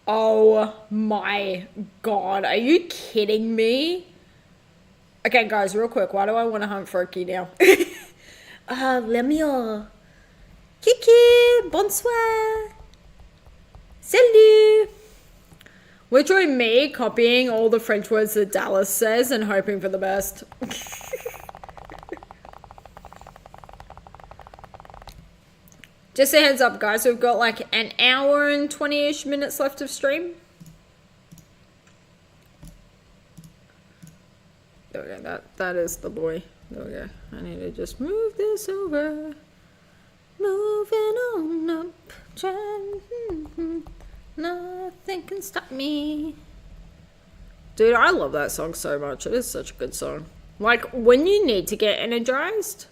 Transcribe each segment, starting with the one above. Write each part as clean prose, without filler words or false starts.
Oh my god, are you kidding me? Okay, guys, real quick, why do I want to hunt for a key now? Let me Kiki, bonsoir, salut. Literally me copying all the French words that Dallas says and hoping for the best. Just a heads up, guys, we've got like an hour and 20-ish minutes left of stream. There we go, that is the boy. There we go. I need to just move this over. Moving on up, trying, nothing can stop me. Dude, I love that song so much. It is such a good song. Like, when you need to get energized,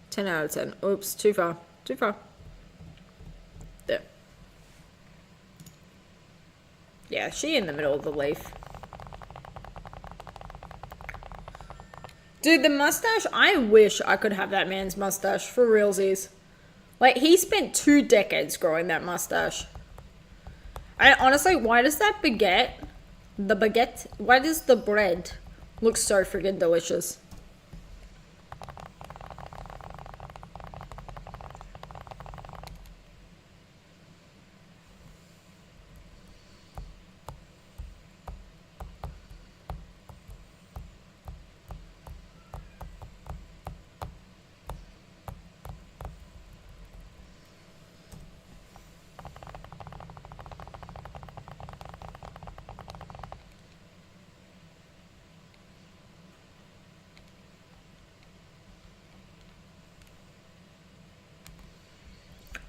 10 out of 10. Oops, too far. Too far. There. Yeah, she in the middle of the leaf. Dude, the mustache, I wish I could have that man's mustache, for realsies. Like, he spent 2 decades growing that mustache. And honestly, why does that why does the bread look so freaking delicious?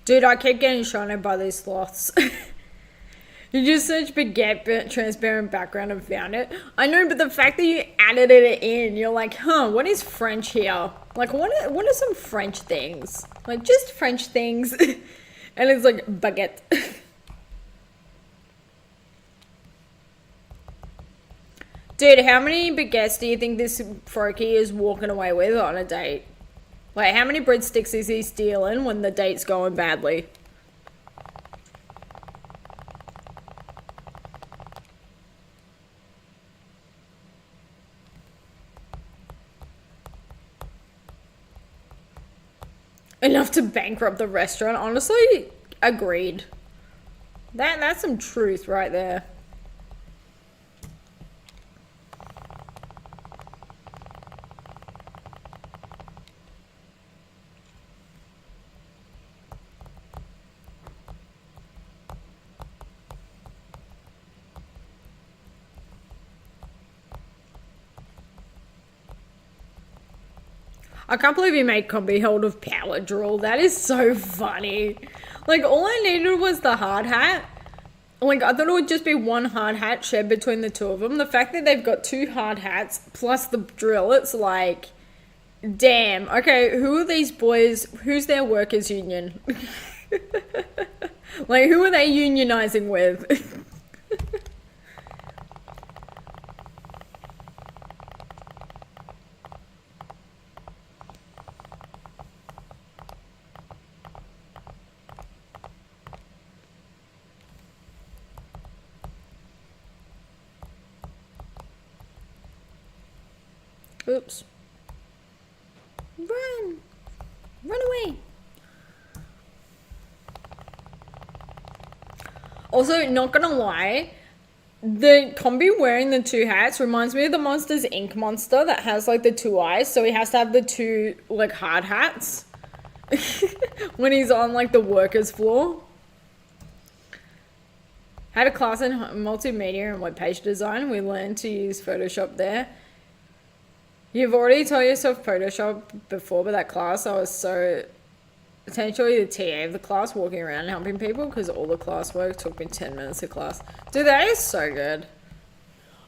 Dude, I keep getting shown by these sloths. You just search baguette transparent background and found it. I know, but the fact that you added it in, you're like, huh, what is French here? Like, what are some French things? Like, just French things. And it's like, baguette. Dude, how many baguettes do you think this Froakie is walking away with on a date? Like, how many breadsticks is he stealing when the date's going badly? Enough to bankrupt the restaurant. Honestly, agreed. That's some truth right there. I can't believe you made Combi hold of power draw. That is so funny. Like, all I needed was the hard hat. Like, I thought it would just be one hard hat shared between the two of them. The fact that they've got 2 hard hats plus the drill, it's like, damn. Okay, who are these boys? Who's their workers' union? Like, who are they unionizing with? Oops. Run! Run away! Also, not gonna lie, the combi wearing the 2 hats reminds me of the Monsters Inc. monster that has like the 2 eyes, so he has to have the 2 like hard hats when he's on like the workers floor. Had a class in multimedia and web page design. We learned to use Photoshop there. You've already taught yourself Photoshop before, but that class, I was so essentially the TA of the class, walking around and helping people because all the classwork took me 10 minutes of class. Dude, that is so good.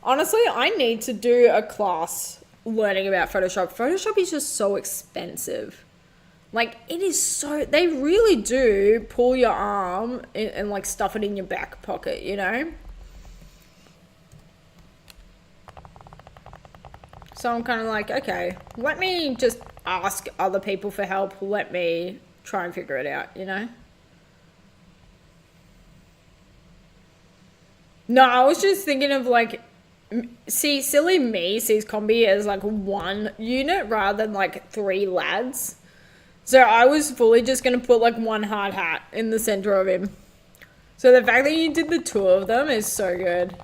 Honestly, I need to do a class learning about Photoshop. Photoshop is just so expensive. Like, it is so... They really do pull your arm and like, stuff it in your back pocket, you know? So I'm kind of like, okay, let me just ask other people for help. Let me try and figure it out, you know? No, I was just thinking of like, see, silly me sees Combi as like one unit rather than like 3 lads. So I was fully just going to put like one hard hat in the center of him. So the fact that you did the 2 of them is so good.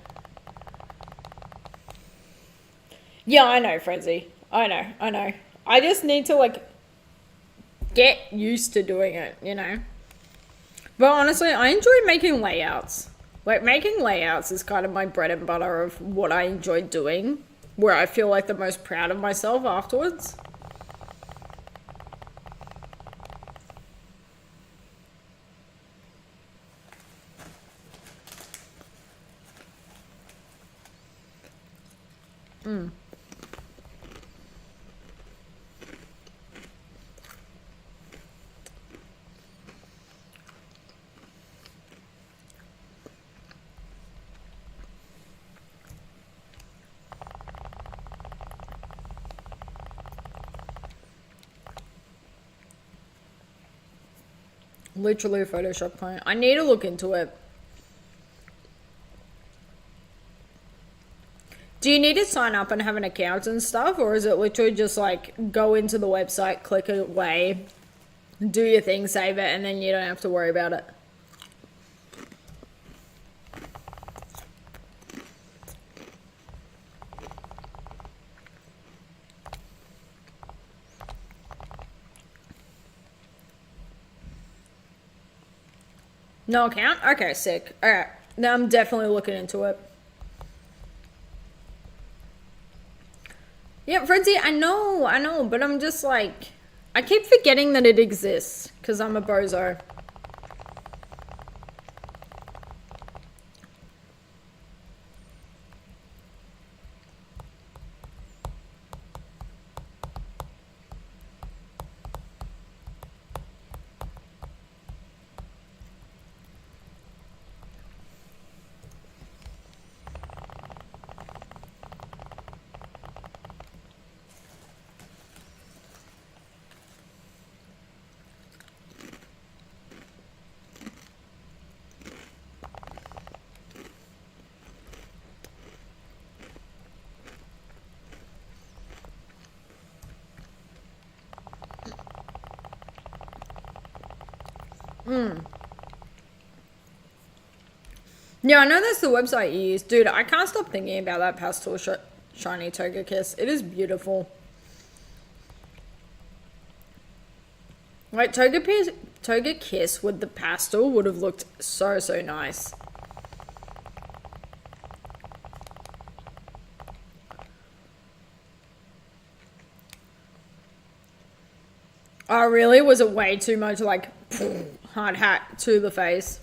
Yeah, I know, Frenzy. I know. I just need to like get used to doing it, you know? But honestly, I enjoy making layouts. Like, making layouts is kind of my bread and butter of what I enjoy doing, where I feel like the most proud of myself afterwards. Literally a Photoshop client. I need to look into it. Do you need to sign up and have an account and stuff? Or is it literally just like go into the website, click it away, do your thing, save it, and then you don't have to worry about it? No account? Okay, sick. Alright. Now I'm definitely looking into it. Yeah, Frenzy, I know, but I'm just like, I keep forgetting that it exists because I'm a bozo. Yeah, I know that's the website you use. Dude, I can't stop thinking about that pastel shiny Togekiss. It is beautiful. Like, Togekiss with the pastel would have looked so nice. Oh, really? Was it way too much, like, hard hat to the face?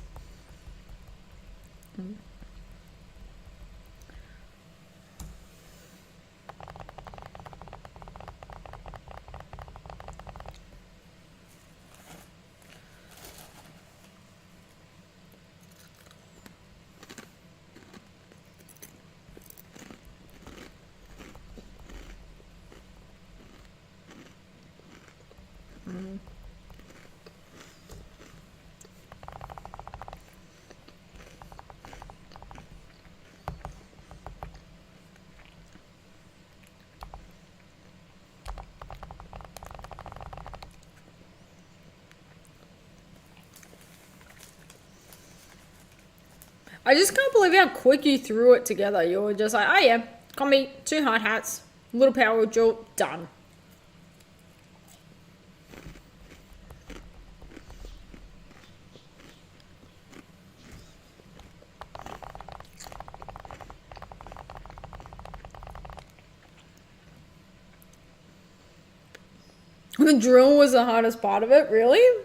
I just can't believe how quick you threw it together. You were just like, oh yeah, combi, 2 hard hats, little power drill, done. The drill was the hardest part of it, really?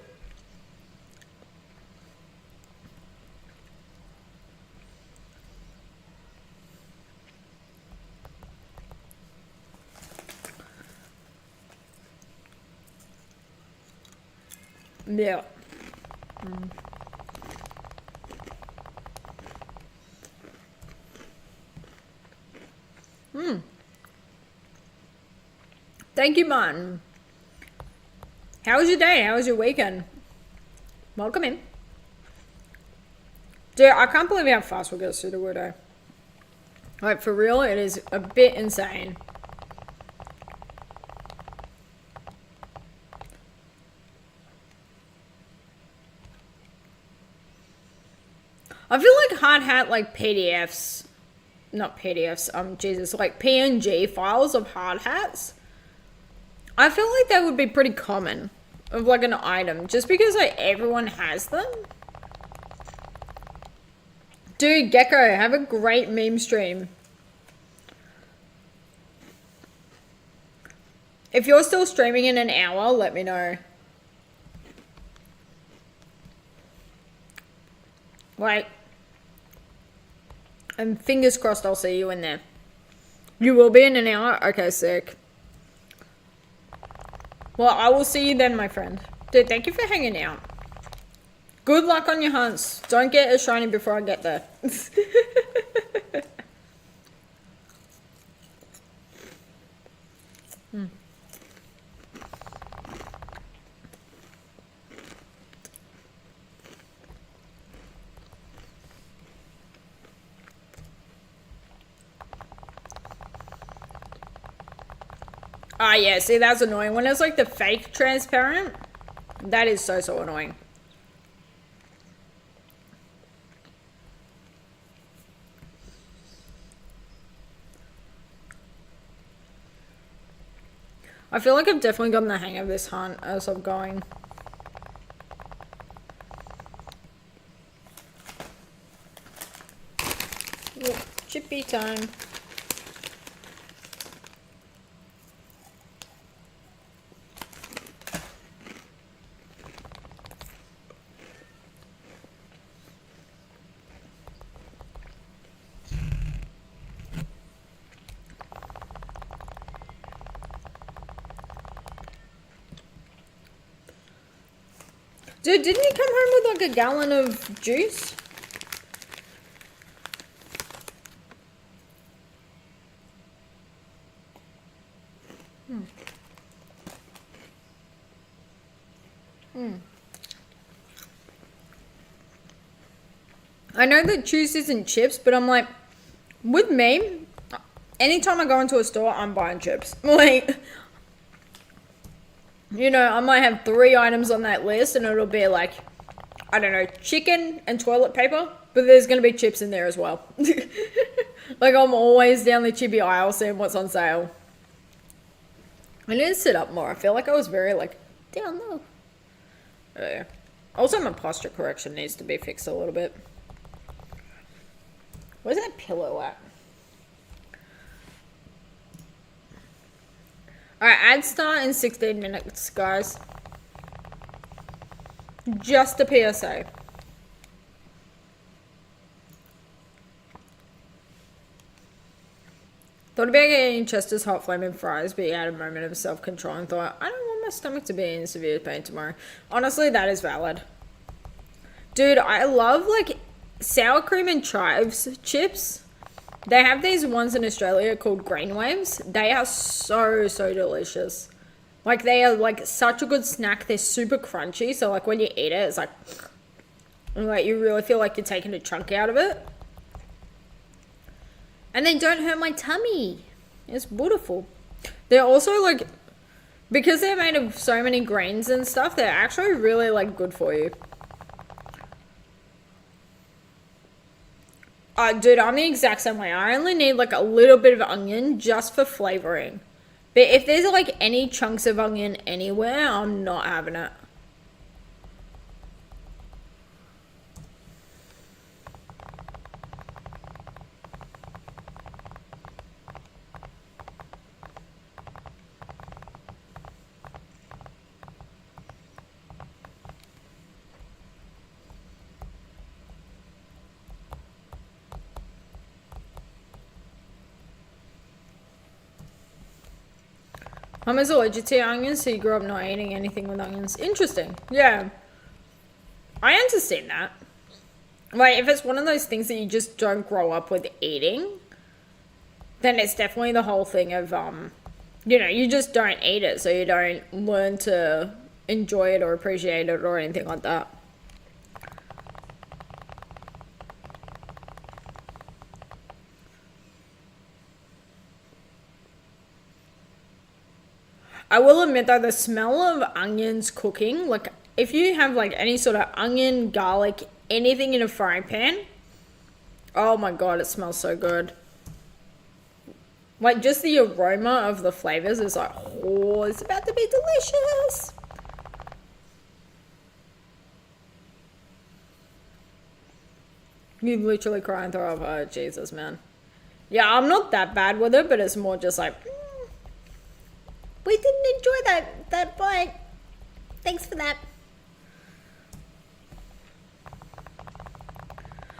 Yeah. Thank you, Martin. How was your day? How was your weekend? Welcome in. Dude, I can't believe how fast we got through the Widow. Like, for real, it is a bit insane. I feel like hard hat, like PDFs, not PDFs, Jesus, like PNG files of hard hats. I feel like that would be pretty common of like an item, just because like everyone has them. Dude, Gecko, have a great meme stream. If you're still streaming in an hour, let me know. Like, and fingers crossed I'll see you in there. You will be in an hour? Okay, sick. Well, I will see you then, my friend. Dude, thank you for hanging out. Good luck on your hunts. Don't get a shiny before I get there. Ah, yeah, see, that's annoying. When it's like the fake transparent, that is so annoying. I feel like I've definitely gotten the hang of this hunt as I'm going. Ooh, chippy time. Dude, didn't you come home with like a gallon of juice? I know that juice isn't chips, but I'm like, with me, anytime I go into a store, I'm buying chips. Like, you know, I might have 3 items on that list and it'll be like, I don't know, chicken and toilet paper, but there's going to be chips in there as well. Like, I'm always down the chippy aisle seeing what's on sale. I need to sit up more. I feel like I was very, like, down low. Oh, yeah. Also, my posture correction needs to be fixed a little bit. Where's that pillow at? Alright, ad start in 16 minutes, guys. Just a PSA. Thought about getting Chester's hot flaming fries, but he had a moment of self-control and thought, I don't want my stomach to be in severe pain tomorrow. Honestly, that is valid. Dude, I love, like, sour cream and chives chips. They have these ones in Australia called Green Waves. They are so delicious. Like, they are, like, such a good snack. They're super crunchy. So, like, when you eat it, it's like you really feel like you're taking a chunk out of it. And they don't hurt my tummy. It's beautiful. They're also, like, because they're made of so many grains and stuff, they're actually really, like, good for you. Dude, I'm the exact same way. I only need like a little bit of onion just for flavoring. But if there's like any chunks of onion anywhere, I'm not having it. I'm allergic to onions, so you grew up not eating anything with onions. Interesting. Yeah. I understand that. Like, if it's one of those things that you just don't grow up with eating, then it's definitely the whole thing of, you know, you just don't eat it, so you don't learn to enjoy it or appreciate it or anything like that. I will admit though, the smell of onions cooking, like if you have like any sort of onion, garlic, anything in a frying pan, oh my god, it smells so good. Like just the aroma of the flavors is like, oh, it's about to be delicious. You literally cry and throw up. Oh, Jesus, man. Yeah, I'm not that bad with it, but it's more just like, we didn't enjoy that bite. Thanks for that.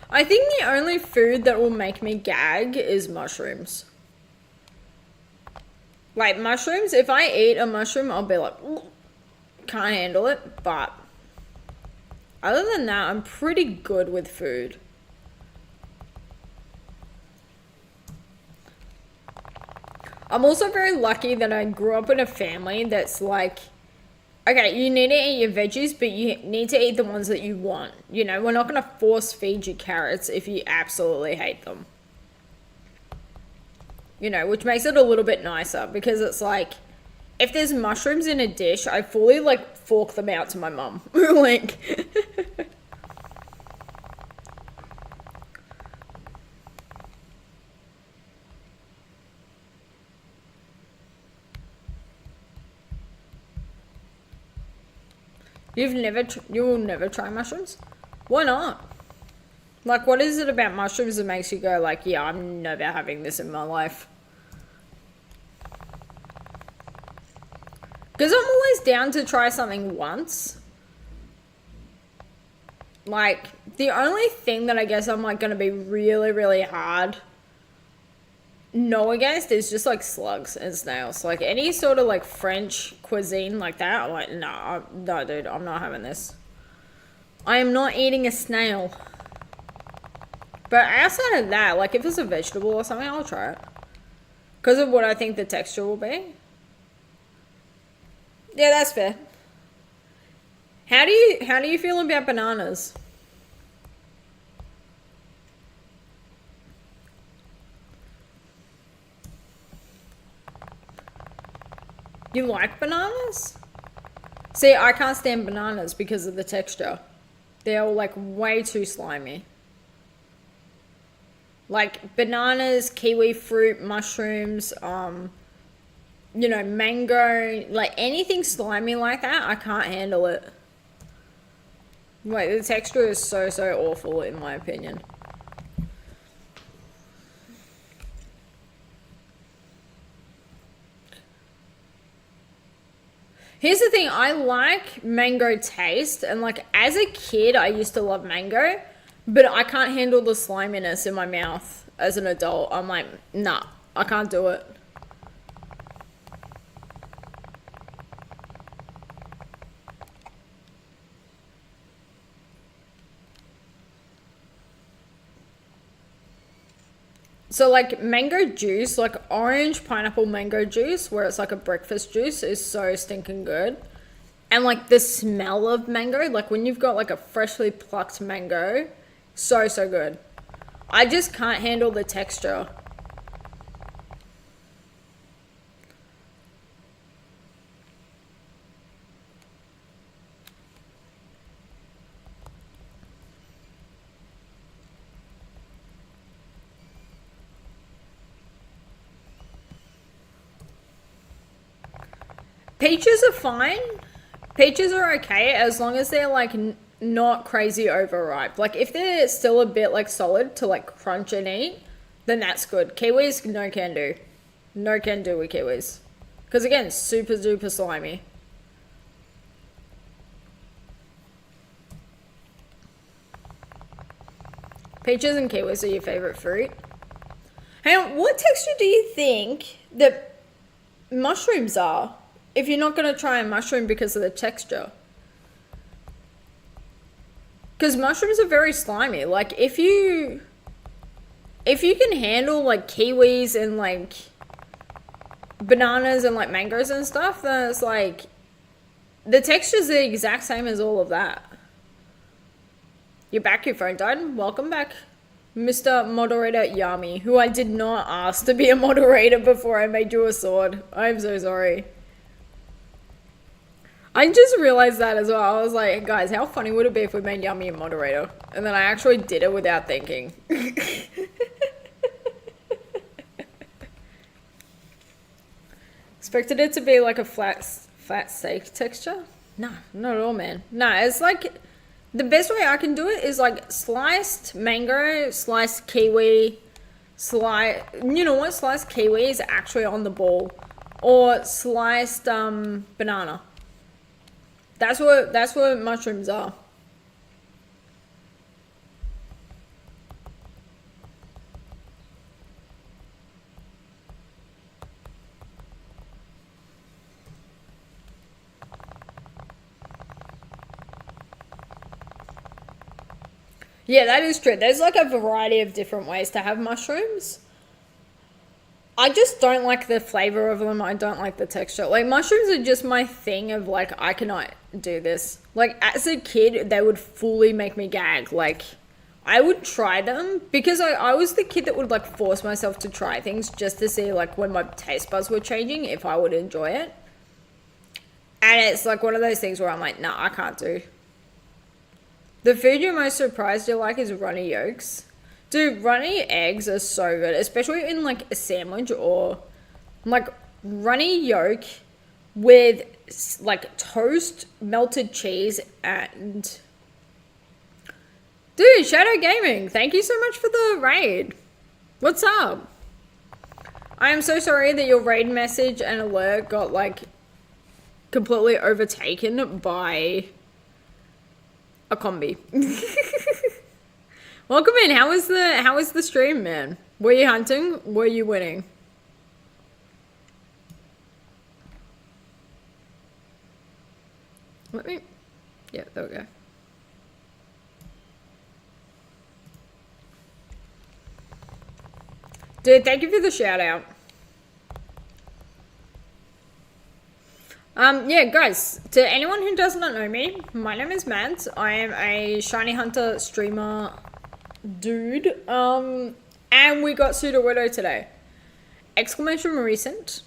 I think the only food that will make me gag is mushrooms. Like mushrooms, if I eat a mushroom, I'll be like, can't handle it. But other than that, I'm pretty good with food. I'm also very lucky that I grew up in a family that's like, okay, you need to eat your veggies, but you need to eat the ones that you want. You know, we're not going to force feed you carrots if you absolutely hate them. You know, which makes it a little bit nicer because it's like, if there's mushrooms in a dish, I fully like fork them out to my mum. Like, you will never try mushrooms? Why not? Like, what is it about mushrooms that makes you go like, yeah, I'm never having this in my life? Because I'm always down to try something once. Like, the only thing that I guess I'm like going to be really, really hard no against is just like slugs and snails. Like any sort of like French cuisine like that, I'm like, no, dude, I'm not having this. I am not eating a snail. But outside of that, like if it's a vegetable or something, I'll try it. Because of what I think the texture will be. Yeah, that's fair. How do you feel about bananas? You like bananas? See, I can't stand bananas because of the texture. They're all like way too slimy. Like bananas, kiwi fruit, mushrooms, you know, mango, like anything slimy like that, I can't handle it. Like the texture is so awful in my opinion. Here's the thing, I like mango taste, and like as a kid I used to love mango, but I can't handle the sliminess in my mouth as an adult. I'm like, nah, I can't do it. So like mango juice, like orange pineapple mango juice, where it's like a breakfast juice, is so stinking good. And like the smell of mango, like when you've got like a freshly plucked mango, so good. I just can't handle the texture. Peaches are fine. Peaches are okay as long as they're like not crazy overripe. Like if they're still a bit like solid to like crunch and eat, then that's good. Kiwis, no can do. No can do with kiwis. Because again, super duper slimy. Peaches and kiwis are your favorite fruit. Hang on, what texture do you think that mushrooms are? If you're not going to try a mushroom because of the texture. Because mushrooms are very slimy. Like, if you can handle, like, kiwis and, like, bananas and, like, mangoes and stuff, then it's, like, the texture's the exact same as all of that. You're back, your phone died. Welcome back, Mr. Moderator Yami, who I did not ask to be a moderator before I made you a sword. I'm so sorry. I just realized that as well. I was like, guys, how funny would it be if we made Yummy a moderator? And then I actually did it without thinking. Expected it to be like a flat steak texture. No, not at all, man. No, it's like, the best way I can do it is like sliced mango, sliced kiwi, you know what? Sliced kiwi is actually on the ball. Or sliced banana. That's what mushrooms are. Yeah, that is true. There's like a variety of different ways to have mushrooms. I just don't like the flavor of them. I don't like the texture. Like, mushrooms are just my thing of like, I cannot do this. Like, as a kid, they would fully make me gag. Like, I would try them because I was the kid that would like force myself to try things just to see like when my taste buds were changing, if I would enjoy it. And it's like one of those things where I'm like, nah, I can't do. The food you're most surprised you like is runny yolks. Dude, runny eggs are so good, especially in like a sandwich or like runny yolk with like toast, melted cheese, and... Dude, Shadow Gaming, thank you so much for the raid. What's up? I am so sorry that your raid message and alert got like completely overtaken by a combi. Welcome in. How was the stream, man? Were you hunting? Were you winning? Yeah, there we go. Dude, thank you for the shout out. Yeah, guys, to anyone who does not know me, my name is Mads. I am a Shiny Hunter streamer dude. And we got Sudowoodo today. Exclamation recent.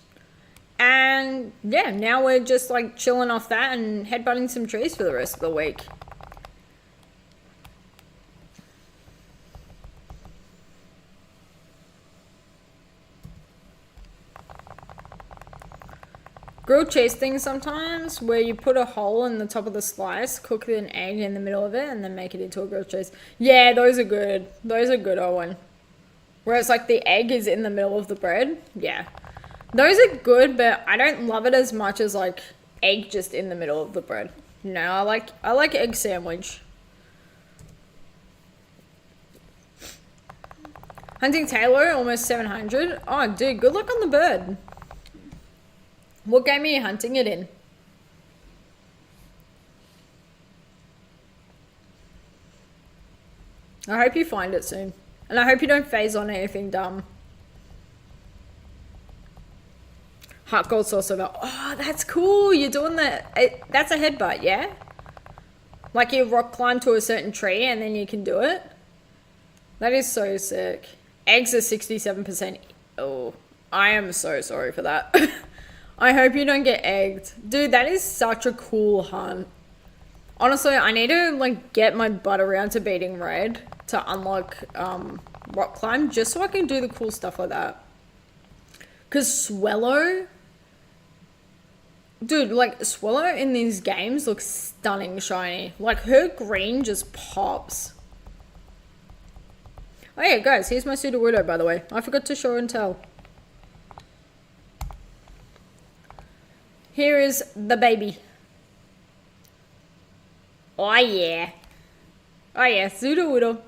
And yeah, now we're just like chilling off that and headbutting some trees for the rest of the week. Grilled cheese things sometimes, where you put a hole in the top of the slice, cook an egg in the middle of it, and then make it into a grilled cheese. Yeah, those are good. Those are good, Owen. Where it's like the egg is in the middle of the bread. Yeah. Those are good, but I don't love it as much as like egg just in the middle of the bread. No, I like egg sandwich. Hunting Taylor, almost 700. Oh, dude, good luck on the bird. What game are you hunting it in? I hope you find it soon. And I hope you don't phase on anything dumb. Heart Gold Saucer. Oh, that's cool. You're doing that's a headbutt, yeah? Like you rock climb to a certain tree and then you can do it? That is so sick. Eggs are 67%. Oh, I am so sorry for that. I hope you don't get egged. Dude, that is such a cool hunt. Honestly, I need to like get my butt around to beating Raid to unlock rock climb just so I can do the cool stuff like that. Cause Swellow, dude, like Swellow in these games looks stunning shiny. Like her green just pops. Oh yeah, guys, here's my Sudowoodo, by the way. I forgot to show and tell. Here is the baby. Oh yeah. Oh yeah, Sudowoodo.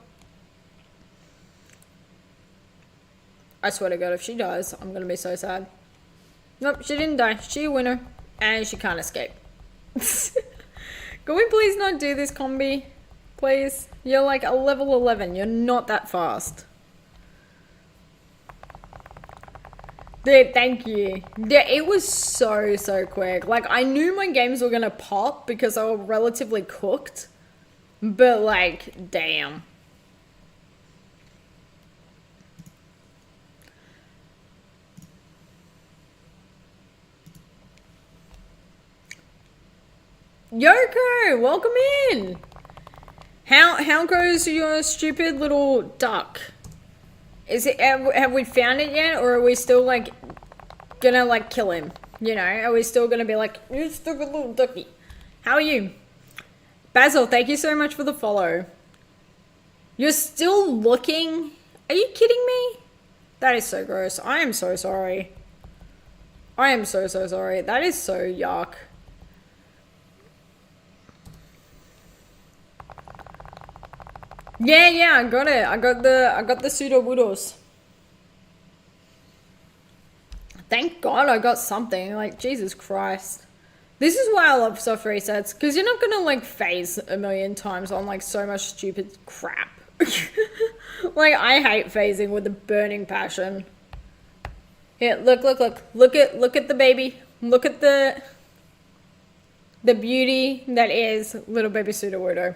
I swear to God, if she dies, I'm gonna be so sad. Nope, she didn't die. She a winner. And she can't escape. Can we please not do this combi? Please? You're like a level 11. You're not that fast. Dude, thank you. Yeah, it was so quick. Like, I knew my games were gonna pop because they were relatively cooked. But, like, damn. Yoko, welcome in. How goes your stupid little duck? Is it, have we found it yet, or are we still like gonna like kill him? You know, are we still gonna be like, you stupid little ducky? How are you? Basil, thank you so much for the follow. You're still looking? Are you kidding me? That is so gross. I am so sorry. I am so sorry. That is so yuck. Yeah, I got it. I got the pseudo woodles. Thank God I got something. Like, Jesus Christ. This is why I love soft resets, because you're not gonna like phase a million times on like so much stupid crap. Like, I hate phasing with a burning passion. Here, look at the baby. Look at the beauty that is little baby Sudowoodo.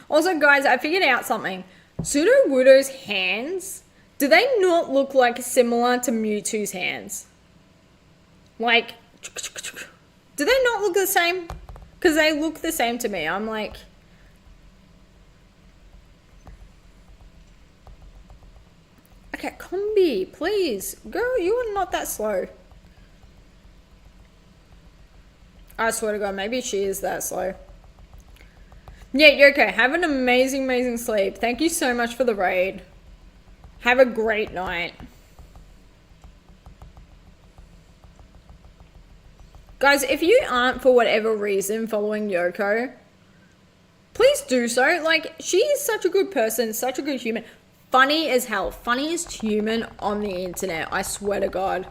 Also, guys, I figured out something. Sudowoodo's hands, do they not look like similar to Mewtwo's hands? Like, do they not look the same? Because they look the same to me. I'm like... Okay, Combi, please. Girl, you are not that slow. I swear to God, maybe she is that slow. Yeah, Yoko, have an amazing sleep. Thank you so much for the raid. Have a great night. Guys, if you aren't, for whatever reason, following Yoko, please do so. Like, she is such a good person, such a good human. Funny as hell. Funniest human on the internet, I swear to God.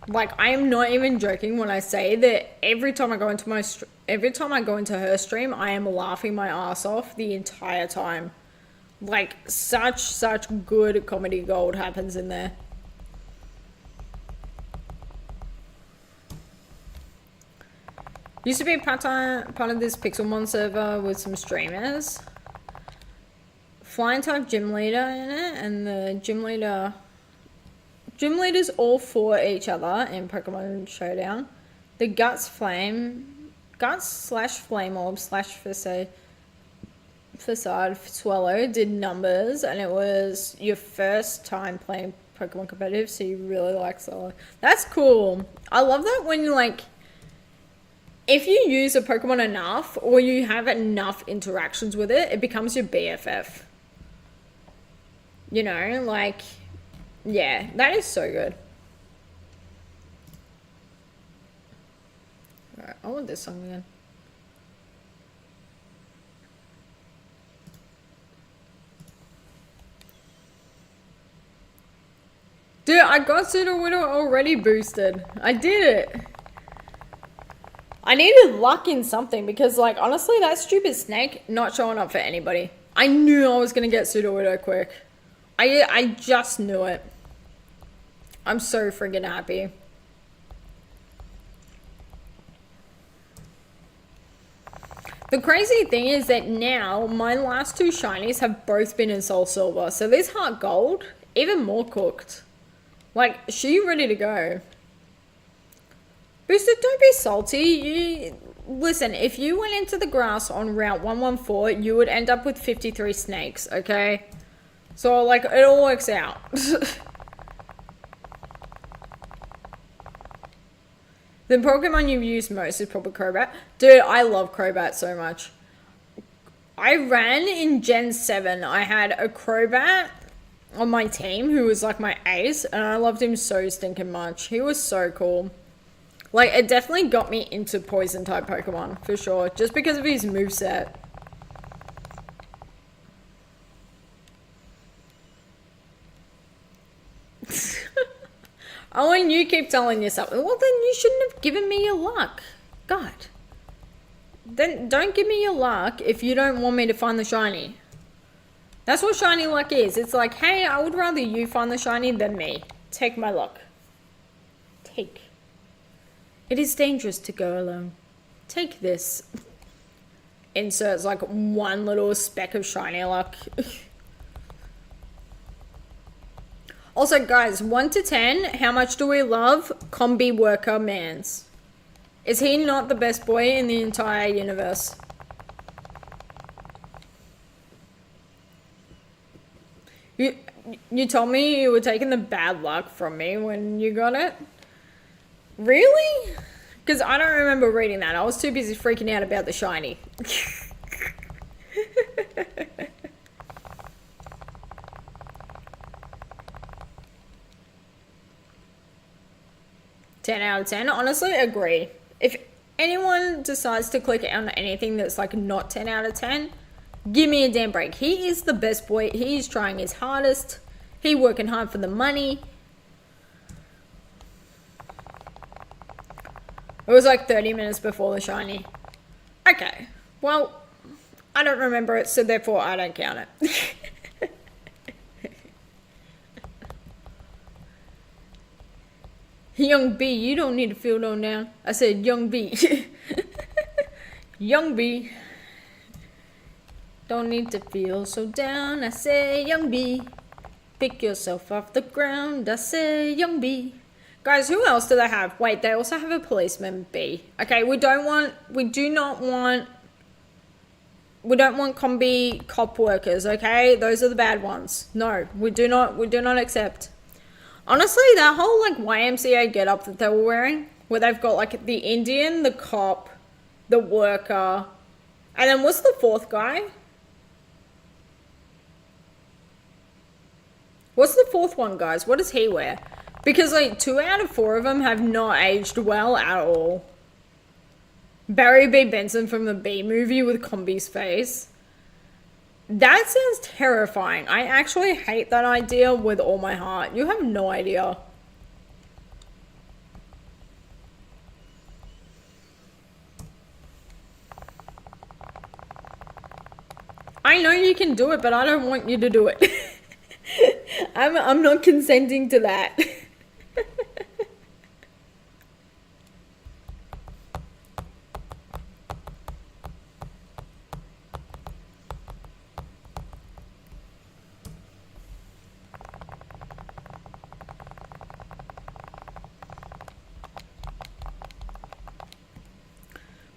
Like, I am not even joking when I say that every time I go into her stream, I am laughing my ass off the entire time. Like, such good comedy gold happens in there. Used to be part of this Pixelmon server with some streamers. Flying type gym leader in it, and the gym leaders all fought each other in Pokemon Showdown. The Guts slash Flame Orb slash Facade Swallow did numbers, and it was your first time playing Pokemon competitive, so you really like Swallow. That's cool. I love that when you like, if you use a Pokemon enough, or you have enough interactions with it, it becomes your BFF. You know, like, yeah, that is so good. Alright, I want this song again. Dude, I got Sudowoodo already boosted. I did it. I needed luck in something because, like, honestly, that stupid snake not showing up for anybody. I knew I was going to get Sudowoodo quick. I just knew it. I'm so friggin' happy. The crazy thing is that now my last two shinies have both been in Soul Silver. So this Heart Gold, even more cooked. Like, she ready to go. Booster, don't be salty. Listen, if you went into the grass on Route 114, you would end up with 53 snakes, okay? So, like, it all works out. The Pokemon you use most is probably Crobat. Dude, I love Crobat so much. I ran in Gen 7. I had a Crobat on my team who was like my ace, and I loved him so stinking much. He was so cool. Like, it definitely got me into poison type Pokemon, for sure, just because of his moveset. Oh, and you keep telling yourself, well, then you shouldn't have given me your luck. God. Then don't give me your luck if you don't want me to find the shiny. That's what shiny luck is. It's like, hey, I would rather you find the shiny than me. Take my luck. Take. It is dangerous to go alone. Take this. Inserts like one little speck of shiny luck. Also, guys, 1 to 10, how much do we love Combi Worker Mans? Is he not the best boy in the entire universe? You told me you were taking the bad luck from me when you got it? Really? Because I don't remember reading that. I was too busy freaking out about the shiny. 10 out of 10. Honestly, agree. If anyone decides to click on anything that's like not 10 out of 10, give me a damn break. He is the best boy. He is trying his hardest. He working hard for the money. It was like 30 minutes before the shiny. Okay. Well, I don't remember it, so therefore I don't count it. Young B, you don't need to feel no down. I said young B. Young B. Don't need to feel so down. I say young B. Pick yourself off the ground. I say young B. Guys, who else do they have? Wait, they also have a policeman B. Okay, we don't want combi cop workers, okay? Those are the bad ones. No, we do not accept. Honestly, that whole like YMCA getup that they were wearing, where they've got like the Indian, the cop, the worker, and then what's the fourth guy? What's the fourth one, guys? What does he wear? Because like 2 out of 4 of them have not aged well at all. Barry B. Benson from the B movie with Combi's face. That sounds terrifying. I actually hate that idea with all my heart. You have no idea. I know you can do it, but I don't want you to do it. I'm not consenting to that.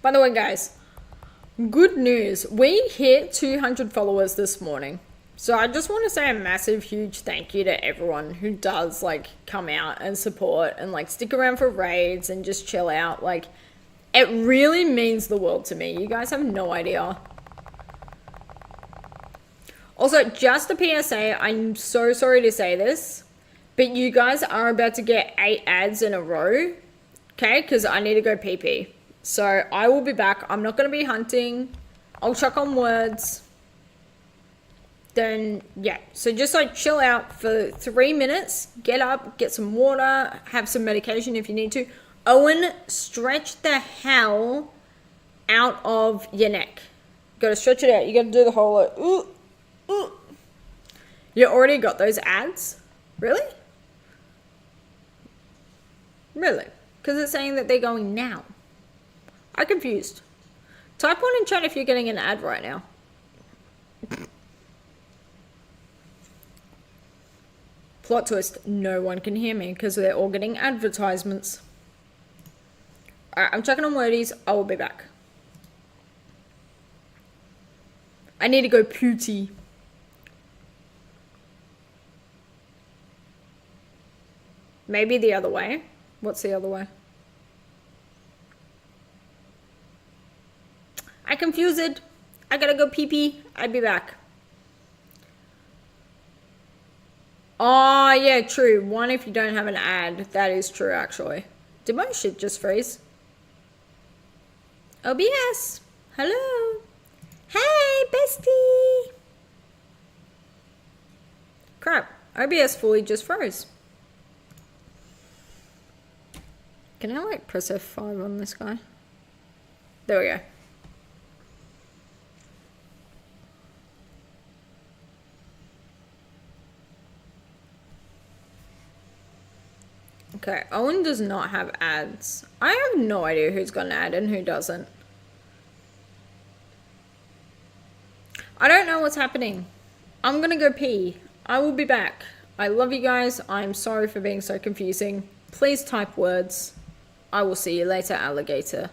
By the way, guys, good news. We hit 200 followers this morning. So I just want to say a massive, huge thank you to everyone who does, like, come out and support and, like, stick around for raids and just chill out. Like, it really means the world to me. You guys have no idea. Also, just a PSA, I'm so sorry to say this, but you guys are about to get 8 ads in a row, okay? Because I need to go pee-pee. So I will be back. I'm not going to be hunting. I'll chuck on words. Then, yeah. So just like chill out for 3 minutes. Get up, get some water, have some medication if you need to. Owen, stretch the hell out of your neck. Got to stretch it out. You got to do the whole like, ooh, ooh. You already got those ads? Really? Really? Because it's saying that they're going now. I'm confused. Type 1 in chat if you're getting an ad right now. Plot twist, no one can hear me because they're all getting advertisements. Alright, I'm checking on wordies. I will be back. I need to go pooty. Maybe the other way. What's the other way? I confused. I gotta go pee-pee. I'll be back. Oh, yeah, true. 1 if you don't have an ad. That is true, actually. Did my shit just freeze? OBS. Hello. Hey, bestie. Crap. OBS fully just froze. Can I, like, press F5 on this guy? There we go. Okay, Owen does not have ads. I have no idea who's got an ad and who doesn't. I don't know what's happening. I'm gonna go pee. I will be back. I love you guys. I'm sorry for being so confusing. Please type words. I will see you later, alligator.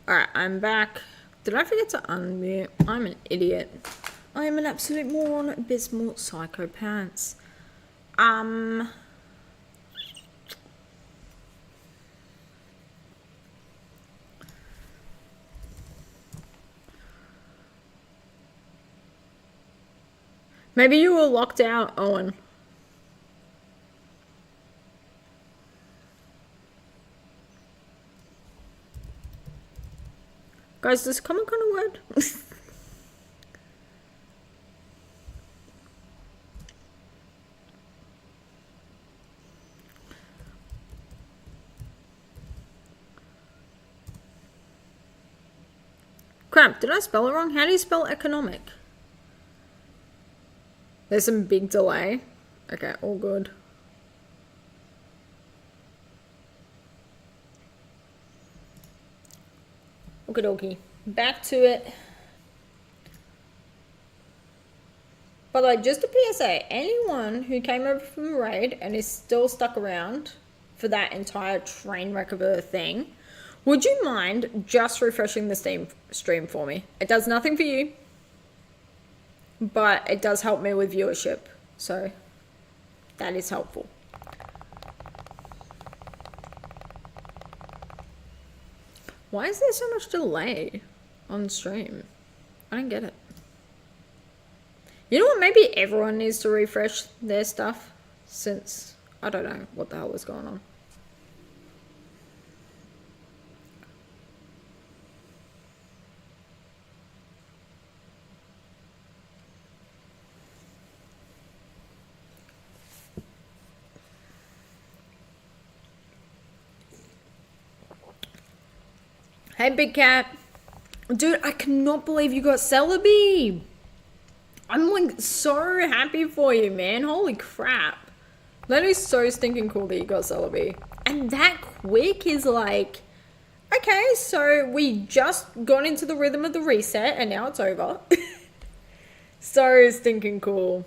Alright, I'm back. Did I forget to unmute? I'm an idiot. I am an absolute moron, abysmal psychopants. Maybe you were locked out, Owen. Guys, does Comic Con a word? Crap, did I spell it wrong? How do you spell economic? There's some big delay. Okay, all good. Okie dokie. Back to it. By the way, just a PSA, anyone who came over from a raid and is still stuck around for that entire train wreck of a thing, would you mind just refreshing the stream for me? It does nothing for you, but it does help me with viewership, so that is helpful. Why is there so much delay on stream? I don't get it. You know what? Maybe everyone needs to refresh their stuff, since I don't know what the hell is going on. Hey, Big Cat. Dude, I cannot believe you got Celebi. I'm like so happy for you, man. Holy crap. That is so stinking cool that you got Celebi. And that quick is like, okay, so we just got into the rhythm of the reset and now it's over. So stinking cool.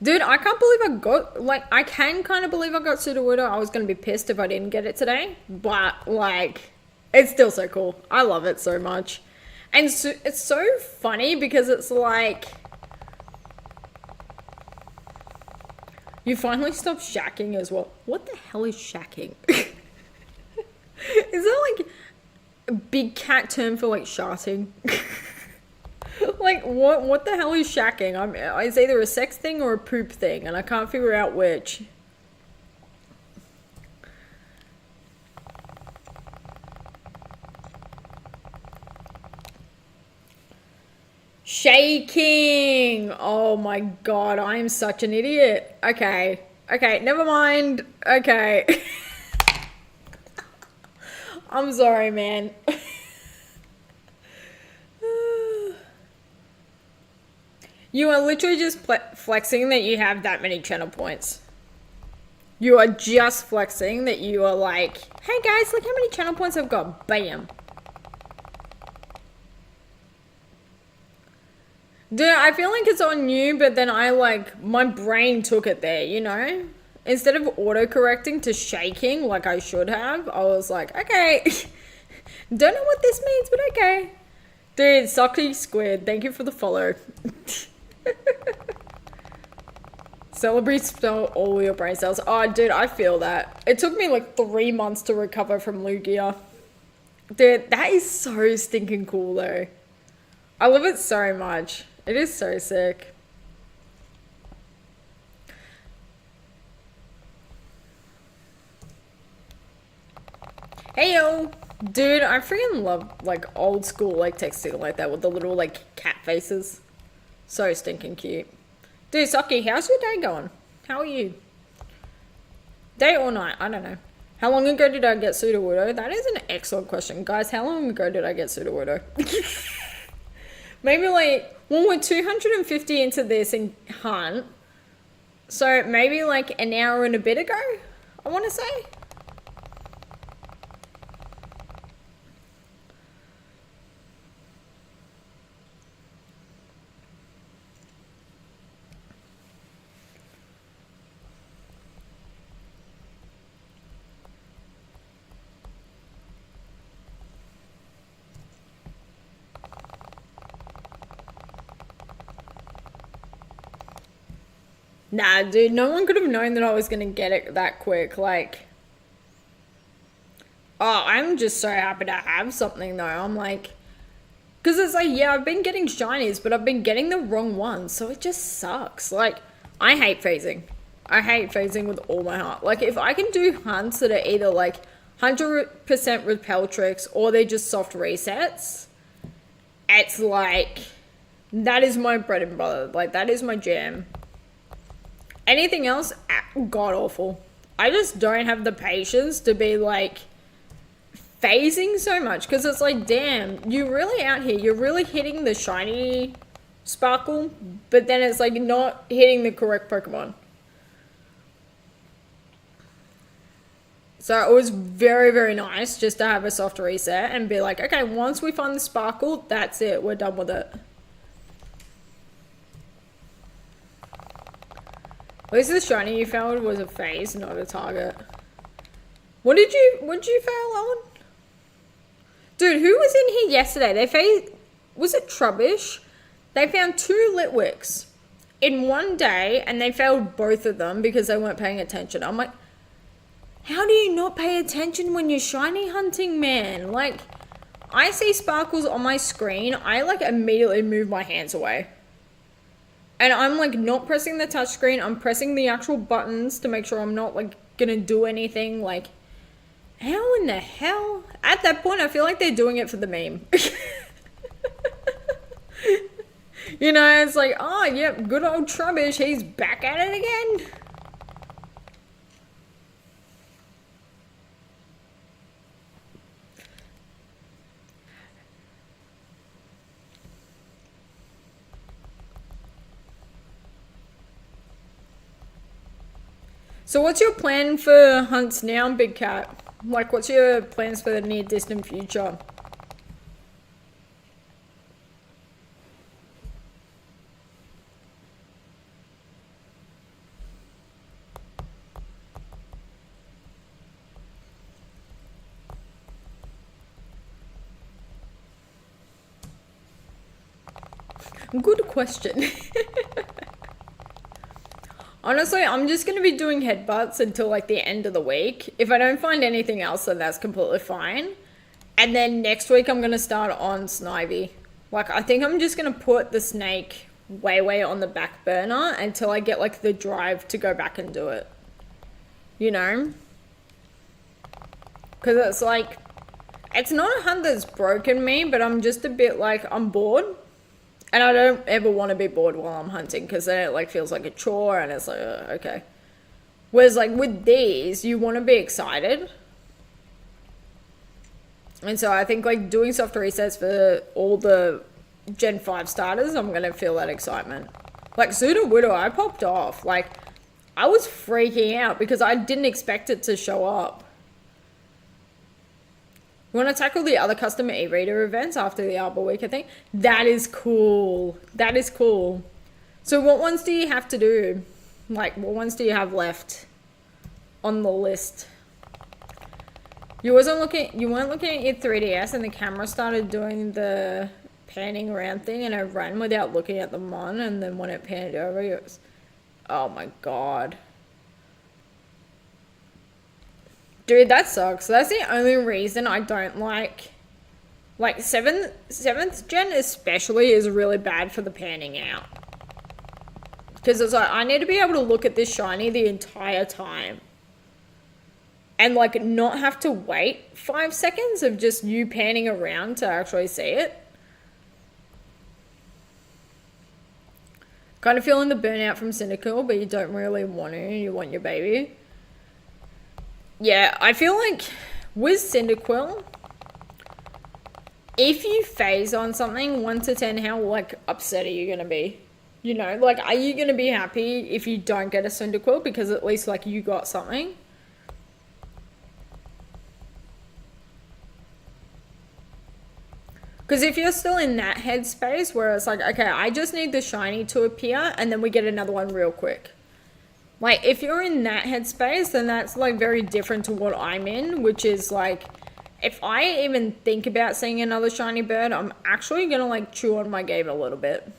Dude, I can't believe I got, like, I can kind of believe I got Sudowoodo. I was going to be pissed if I didn't get it today. But, like, it's still so cool. I love it so much. And so, it's so funny because it's like, you finally stopped shacking as well. What the hell is shacking? Is that like a big cat term for like sharting? Like what the hell is shacking? It's either a sex thing or a poop thing, and I can't figure out which. Shaking! Oh my god, I am such an idiot. Okay, never mind. Okay. I'm sorry, man. You are literally just flexing that you have that many channel points. You are just flexing that you are like, hey guys, look how many channel points I've got. Bam. Dude, I feel like it's on you, but then my brain took it there, you know? Instead of auto-correcting to shaking like I should have, I was like, okay. Don't know what this means, but okay. Dude, Socky Squid, thank you for the follow. Celebrate spell all your brain cells. Oh, dude, I feel that. It took me like 3 months to recover from Lugia. Dude, that is so stinking cool, though. I love it so much. It is so sick. Hey, yo. Dude, I freaking love, like, old school, like, texting like that with the little, like, cat faces. So stinking cute. Dude, Saki, how's your day going? How are you? Day or night? I don't know. How long ago did I get Sudowoodo? That is an excellent question. Guys, how long ago did I get Sudowoodo? Maybe like, well, we're 250 into this in Hunt. So maybe like an hour and a bit ago, I want to say. Nah, dude, no one could have known that I was going to get it that quick. Like, oh, I'm just so happy to have something, though. I'm like, because it's like, yeah, I've been getting shinies, but I've been getting the wrong ones. So it just sucks. Like, I hate phasing. I hate phasing with all my heart. Like, if I can do hunts that are either, like, 100% repel tricks or they're just soft resets, it's like, that is my bread and butter. Like, that is my jam. Anything else, god awful. I just don't have the patience to be like phasing so much because it's like, damn, you're really out here. You're really hitting the shiny sparkle, but then it's like not hitting the correct Pokemon. So it was very, very nice just to have a soft reset and be like, okay, once we find the sparkle, that's it. We're done with it. At least the shiny you failed was a phase, not a target. What did you fail on? Dude, who was in here yesterday? They failed, was it Trubbish? They found 2 Litwicks in one day and they failed both of them because they weren't paying attention. I'm like, how do you not pay attention when you're shiny hunting, man? Like, I see sparkles on my screen, I like immediately move my hands away. And I'm like not pressing the touch screen, I'm pressing the actual buttons to make sure I'm not like gonna do anything. Like, how in the hell? At that point, I feel like they're doing it for the meme. You know, it's like, oh, yep, good old Trubbish, he's back at it again. So what's your plan for hunts now, Big Cat? Like, what's your plans for the near distant future? Good question. Honestly, I'm just going to be doing headbutts until like the end of the week. If I don't find anything else, then that's completely fine. And then next week, I'm going to start on Snivy. Like, I think I'm just going to put the snake way on the back burner until I get like the drive to go back and do it. You know? Because it's like, it's not a hunt that's broken me, but I'm just a bit like, I'm bored. And I don't ever want to be bored while I'm hunting because then it like feels like a chore and it's like, okay. Whereas like with these, you want to be excited. And so I think like doing soft resets for all the Gen 5 starters, I'm going to feel that excitement. Like Sudowoodo, I popped off. Like I was freaking out because I didn't expect it to show up. You want to tackle the other custom e-reader events after the Arbor Week, I think? That is cool. That is cool. So what ones do you have to do? Like, what ones do you have left on the list? You weren't looking at your 3DS and the camera started doing the panning around thing and I ran without looking at the mon, and then when it panned over, it was, oh my god. Dude, that sucks. That's the only reason I don't like 7th gen especially is really bad for the panning out. Because it's like, I need to be able to look at this shiny the entire time. And like not have to wait 5 seconds of just you panning around to actually see it. Kind of feeling the burnout from Cyndaquil, but you don't really want to. You want your baby. Yeah, I feel like with Cyndaquil, if you phase on something 1 to 10, how like upset are you gonna be? You know, like are you gonna be happy if you don't get a Cyndaquil because at least like you got something? Because if you're still in that headspace where it's like, okay, I just need the shiny to appear and then we get another one real quick. Like, if you're in that headspace, then that's, like, very different to what I'm in, which is, like, if I even think about seeing another shiny bird, I'm actually going to, like, chew on my game a little bit.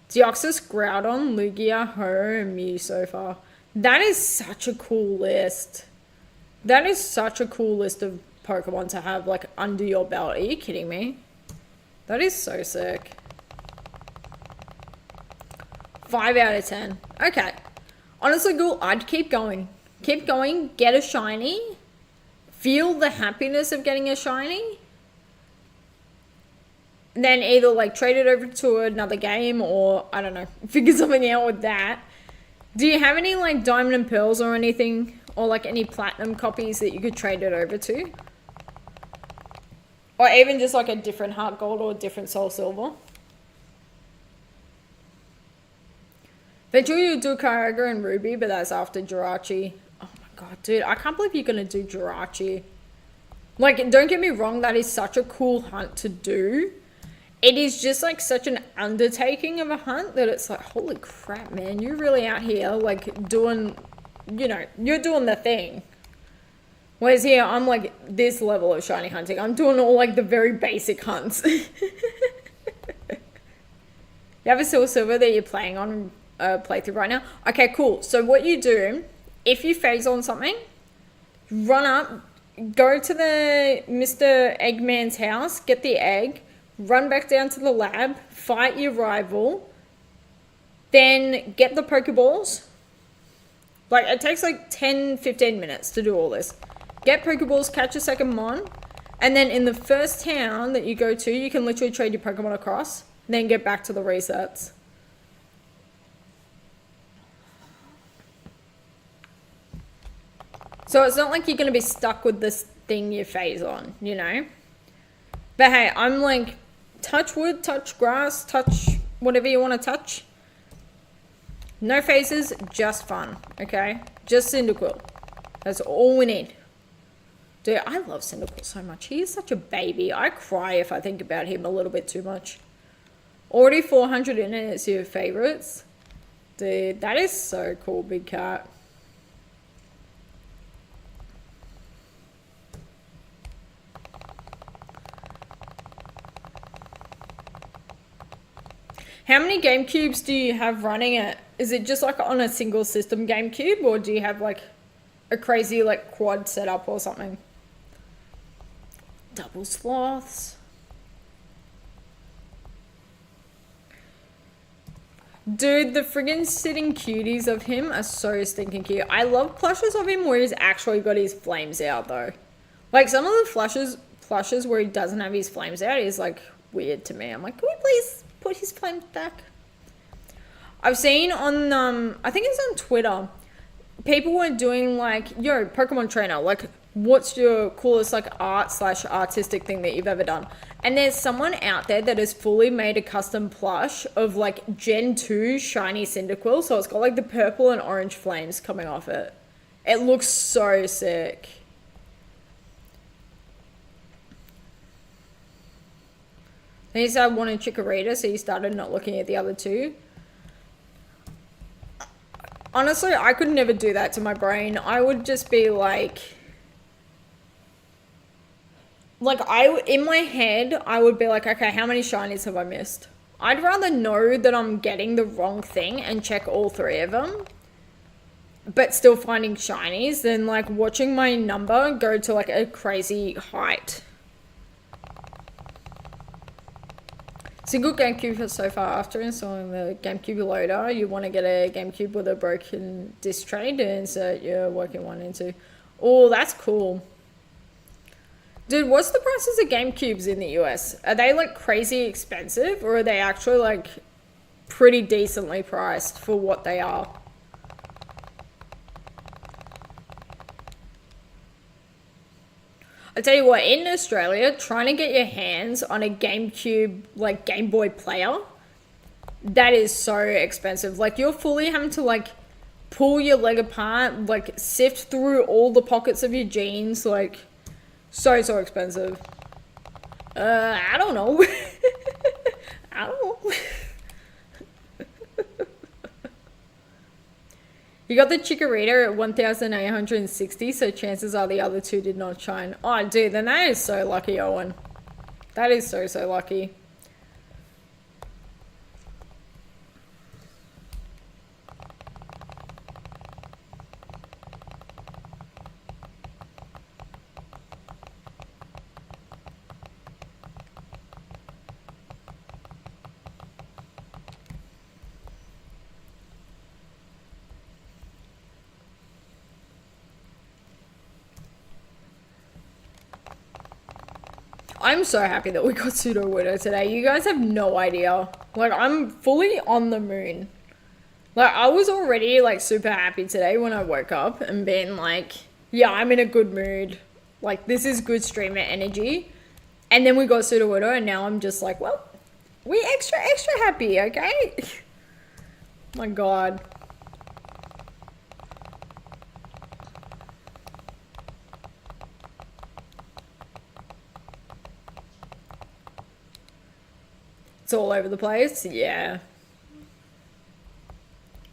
Deoxys, Groudon, Lugia, Ho, and Mew so far. That is such a cool list. That is such a cool list of Pokemon to have, like, under your belt. Are you kidding me? That is so sick. 5 out of 10. Okay. Honestly, Ghoul, I'd keep going. Keep going, get a shiny, feel the happiness of getting a shiny, and then either, like, trade it over to another game or, I don't know, figure something out with that. Do you have any, like, Diamond and Pearls or anything, or, like, any Platinum copies that you could trade it over to? Or even just like a different heart gold or a different soul silver. Eventually you do Kyogre and Ruby, but that's after Jirachi. Oh my god, dude. I can't believe you're going to do Jirachi. Like, don't get me wrong. That is such a cool hunt to do. It is just like such an undertaking of a hunt that it's like, holy crap, man. You're really out here like doing, you know, you're doing the thing. Whereas here, I'm like this level of shiny hunting. I'm doing all like the very basic hunts. You have a silver that you're playing on playthrough right now? Okay, cool. So what you do, if you phase on something, run up, go to the Mr. Eggman's house, get the egg, run back down to the lab, fight your rival, then get the Pokeballs. Like, it takes like 10-15 minutes to do all this. Get Pokeballs, catch a second Mon, and then in the first town that you go to, you can literally trade your Pokemon across, and then get back to the resets. So it's not like you're going to be stuck with this thing you phase on, you know? But hey, I'm like, touch wood, touch grass, touch whatever you want to touch. No phases, just fun, okay? Just Cyndaquil. That's all we need. Dude, I love Cyndaquil so much. He is such a baby. I cry if I think about him a little bit too much. Already 400 in it, it's your favorites. Dude, that is so cool, Big Cat. How many GameCubes do you have running it? Is it just like on a single system GameCube, or do you have like a crazy like quad setup or something? Double sloths. Dude, the friggin' sitting cuties of him are so stinking cute. I love plushes of him where he's actually got his flames out though. Like some of the plushes where he doesn't have his flames out is like weird to me. I'm like, can we please put his flames back? I've seen on, I think it's on Twitter, people were doing like, yo, Pokemon trainer, like, what's your coolest like art/artistic thing that you've ever done? And there's someone out there that has fully made a custom plush of like Gen 2 shiny Cyndaquil. So it's got like the purple and orange flames coming off it. It looks so sick. Then you started wanting Chikorita, so you started not looking at the other two. Honestly, I could never do that to my brain. I would just be like in my head, I would be like, okay, how many shinies have I missed? I'd rather know that I'm getting the wrong thing and check all three of them, but still finding shinies than like watching my number go to like a crazy height. Single GameCube so far. After installing the GameCube loader, you want to get a GameCube with a broken disc tray to insert your working one into. Oh, that's cool. Dude, what's the prices of GameCubes in the US? Are they like crazy expensive, or are they actually like pretty decently priced for what they are? I tell you what, in Australia, trying to get your hands on a GameCube, like Game Boy player, that is so expensive. Like, you're fully having to like pull your leg apart, like sift through all the pockets of your jeans, like so expensive. I don't know. I don't know. You got the Chikorita at 1,860, so chances are the other two did not shine. Oh, dude, then that is so lucky, Owen. That is so lucky. I'm so happy that we got Pseudo Widow today. You guys have no idea. Like, I'm fully on the moon. Like, I was already, like, super happy today when I woke up and being like, yeah, I'm in a good mood. Like, this is good streamer energy. And then we got Sudowoodo, and now I'm just like, well, we extra happy, okay? My God. It's all over the place, yeah.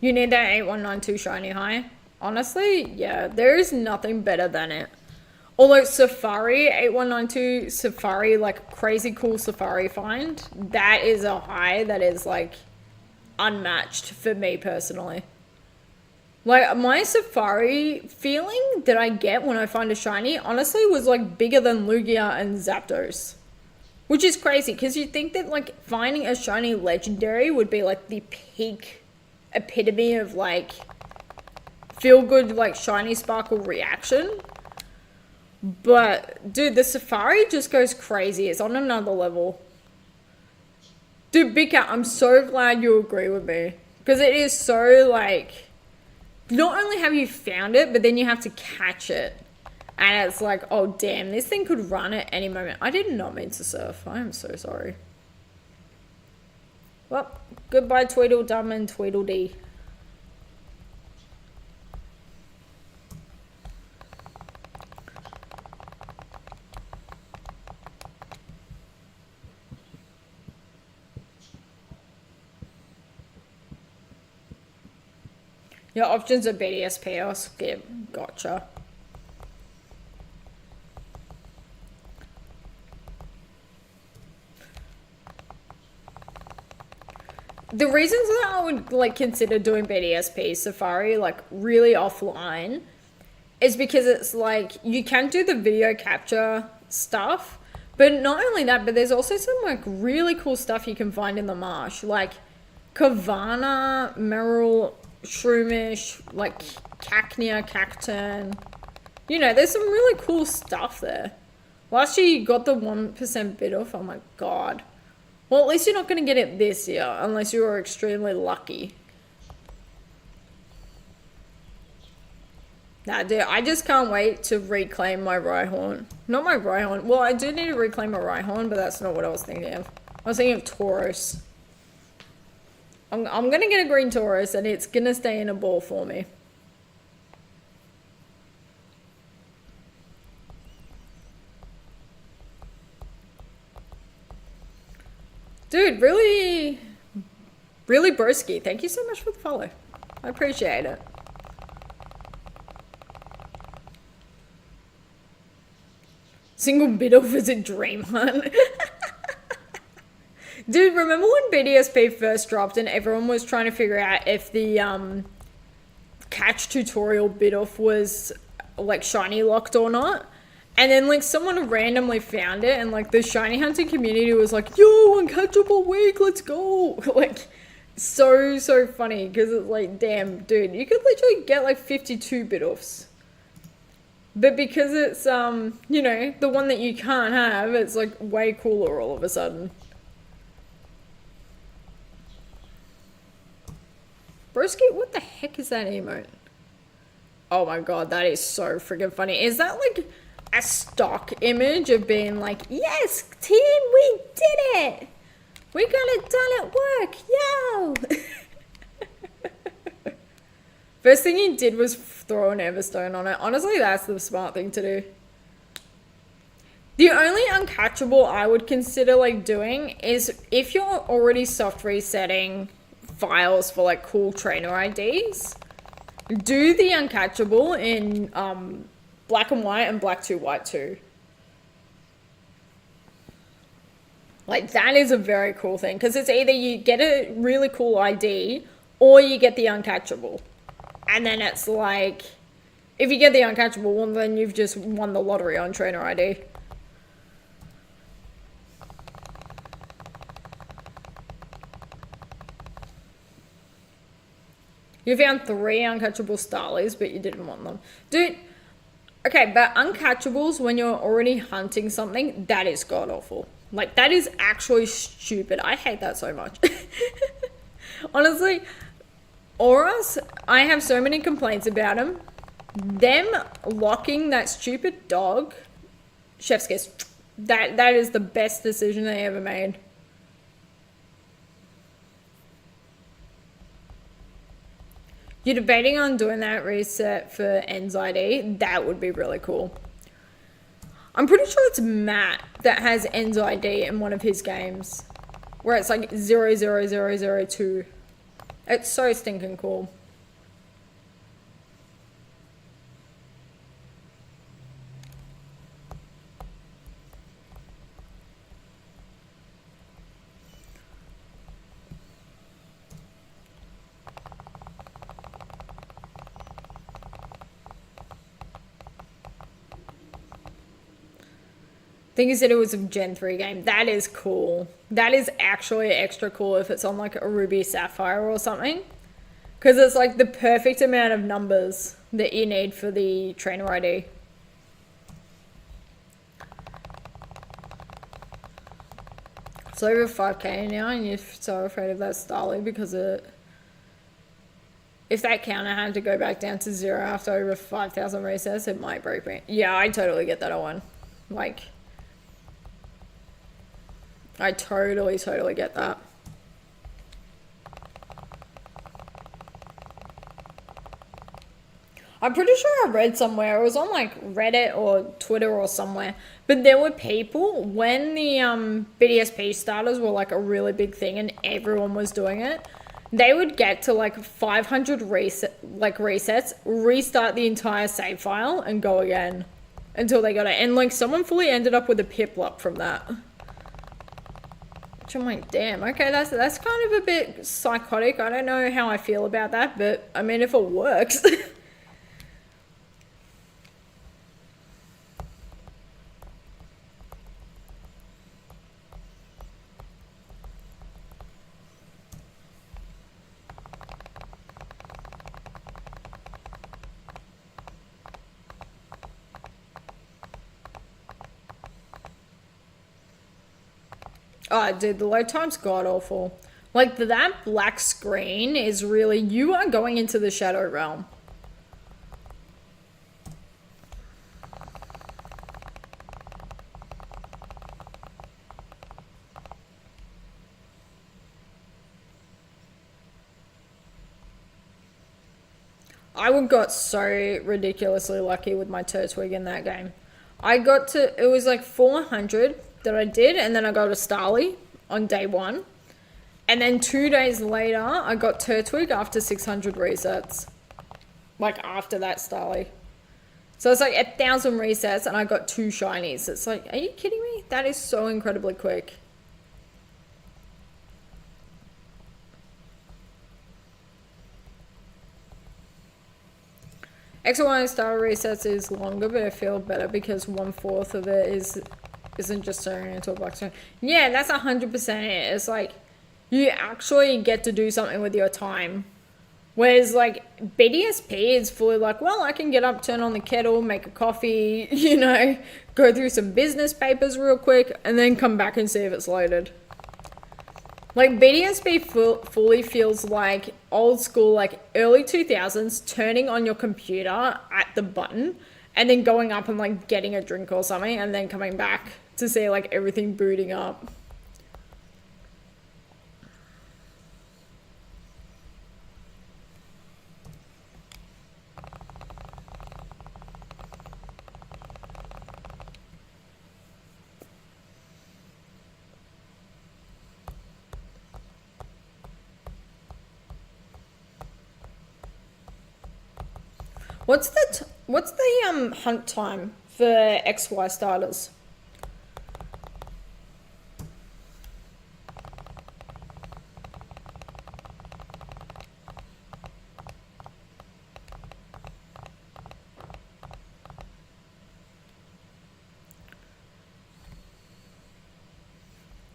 You need that 8192 shiny high. Honestly, yeah, there is nothing better than it. Although Safari, 8192 Safari, like crazy cool Safari find, that is a high that is like unmatched for me personally. Like my Safari feeling that I get when I find a shiny, honestly, was like bigger than Lugia and Zapdos. Which is crazy, because you'd think that like finding a shiny legendary would be like the peak epitome of like feel good like shiny sparkle reaction. But dude, the Safari just goes crazy. It's on another level. Dude, Big Cat, I'm so glad you agree with me, because it is so like, not only have you found it, but then you have to catch it. And it's like, oh damn, this thing could run at any moment. I did not mean to surf. I am so sorry. Well, goodbye Tweedledum and Tweedledee. Your options are BDSP, I'll skip. Gotcha. The reasons that I would like consider doing BDSP Safari like really offline is because it's like you can do the video capture stuff, but not only that, but there's also some like really cool stuff you can find in the marsh, like Kavana, Meryl, Shroomish, like Cacnea, Cacturn. You know, there's some really cool stuff there. Last year you got the 1% bid off. Oh my God. Well, at least you're not going to get it this year, unless you are extremely lucky. Nah, dude, I just can't wait to reclaim my Rhyhorn. Not my Rhyhorn. Well, I do need to reclaim a Rhyhorn, but that's not what I was thinking of. I was thinking of Tauros. I'm going to get a green Tauros, and it's going to stay in a ball for me. Dude, really broski. Thank you so much for the follow. I appreciate it. Single bid off is a dream hunt. Dude, remember when BDSP first dropped and everyone was trying to figure out if the catch tutorial bid off was like shiny locked or not? And then, like, someone randomly found it, and, like, the shiny hunting community was like, yo, uncatchable week, let's go. Like, so funny, because it's like, damn, dude, you could literally get, like, 52 bid-offs. But because it's, you know, the one that you can't have, it's, like, way cooler all of a sudden. Broski, what the heck is that emote? Oh my God, that is so freaking funny. Is that, like a stock image of being like, yes, team, we did it, we got it done at work, yo. First thing he did was throw an Everstone on it. Honestly, that's the smart thing to do. The only uncatchable I would consider like doing is if you're already soft resetting files for like cool trainer IDs, do the uncatchable in black and white and black 2 white 2. Like, that is a very cool thing, because it's either you get a really cool ID or you get the uncatchable. And then it's like, if you get the uncatchable one, then you've just won the lottery on trainer ID. You found 3 uncatchable Starlies, but you didn't want them. Dude, okay, but uncatchables when you're already hunting something, that is god-awful. Like, that is actually stupid. I hate that so much. Honestly, auras, I have so many complaints about them. Them locking that stupid dog, chef's kiss. That is the best decision they ever made. You're debating on doing that reset for N's ID? That would be really cool. I'm pretty sure it's Matt that has N's ID in one of his games, where it's like 00002. It's so stinking cool. I think you said it was a Gen 3 game. That is cool. That is actually extra cool if it's on like a Ruby Sapphire or something. Because it's like the perfect amount of numbers that you need for the trainer ID. It's over 5k now and you're so afraid of that Starly because if that counter had to go back down to 0 after over 5,000 resets, it might break me. Yeah, I totally get that one. Like, I totally get that. I'm pretty sure I read somewhere, it was on like Reddit or Twitter or somewhere, but there were people, when the BDSP starters were like a really big thing and everyone was doing it, they would get to like 500 resets, restart the entire save file and go again until they got it. And like someone fully ended up with a piplup from that. Which I'm like, damn, okay, that's kind of a bit psychotic. I don't know how I feel about that, but I mean, if it works. Oh, dude, the load time's god-awful. Like, that black screen is really... You are going into the Shadow Realm. I got so ridiculously lucky with my Turtwig in that game. I got to... It was like 400... that I did, and then I got a Starly on day 1, and then 2 days later I got Turtwig after 600 resets, like after that Starly. So it's like 1,000 resets and I got 2 shinies. It's like, are you kidding me? That is so incredibly quick. X and Y star resets is longer, but I feel better because 1/4 of it isn't just turning into a black stone. Yeah, that's 100% it. It's like, you actually get to do something with your time. Whereas, like, BDSP is fully like, well, I can get up, turn on the kettle, make a coffee, you know, go through some business papers real quick, and then come back and see if it's loaded. Like, BDSP fully feels like old school, like, early 2000s, turning on your computer at the button, and then going up and, like, getting a drink or something, and then coming back to see, like, everything booting up. What's the hunt time for XY starters?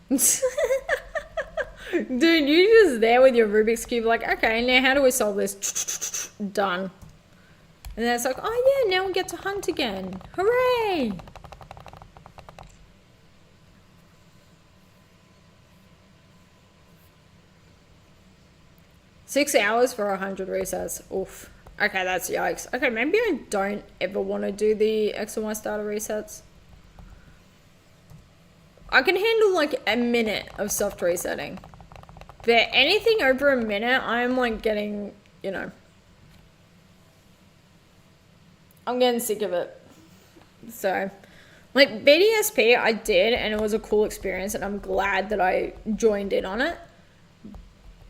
Dude, you're just there with your Rubik's Cube like, okay, now how do we solve this? Done. And then it's like, oh yeah, now we get to hunt again. Hooray! $6 hours for 100 resets. Oof. Okay, that's yikes. Okay, maybe I don't ever want to do the X and Y starter resets. I can handle like a minute of soft resetting. But anything over a minute, I'm like getting, you know, I'm getting sick of it. So, like BDSP I did, and it was a cool experience, and I'm glad that I joined in on it.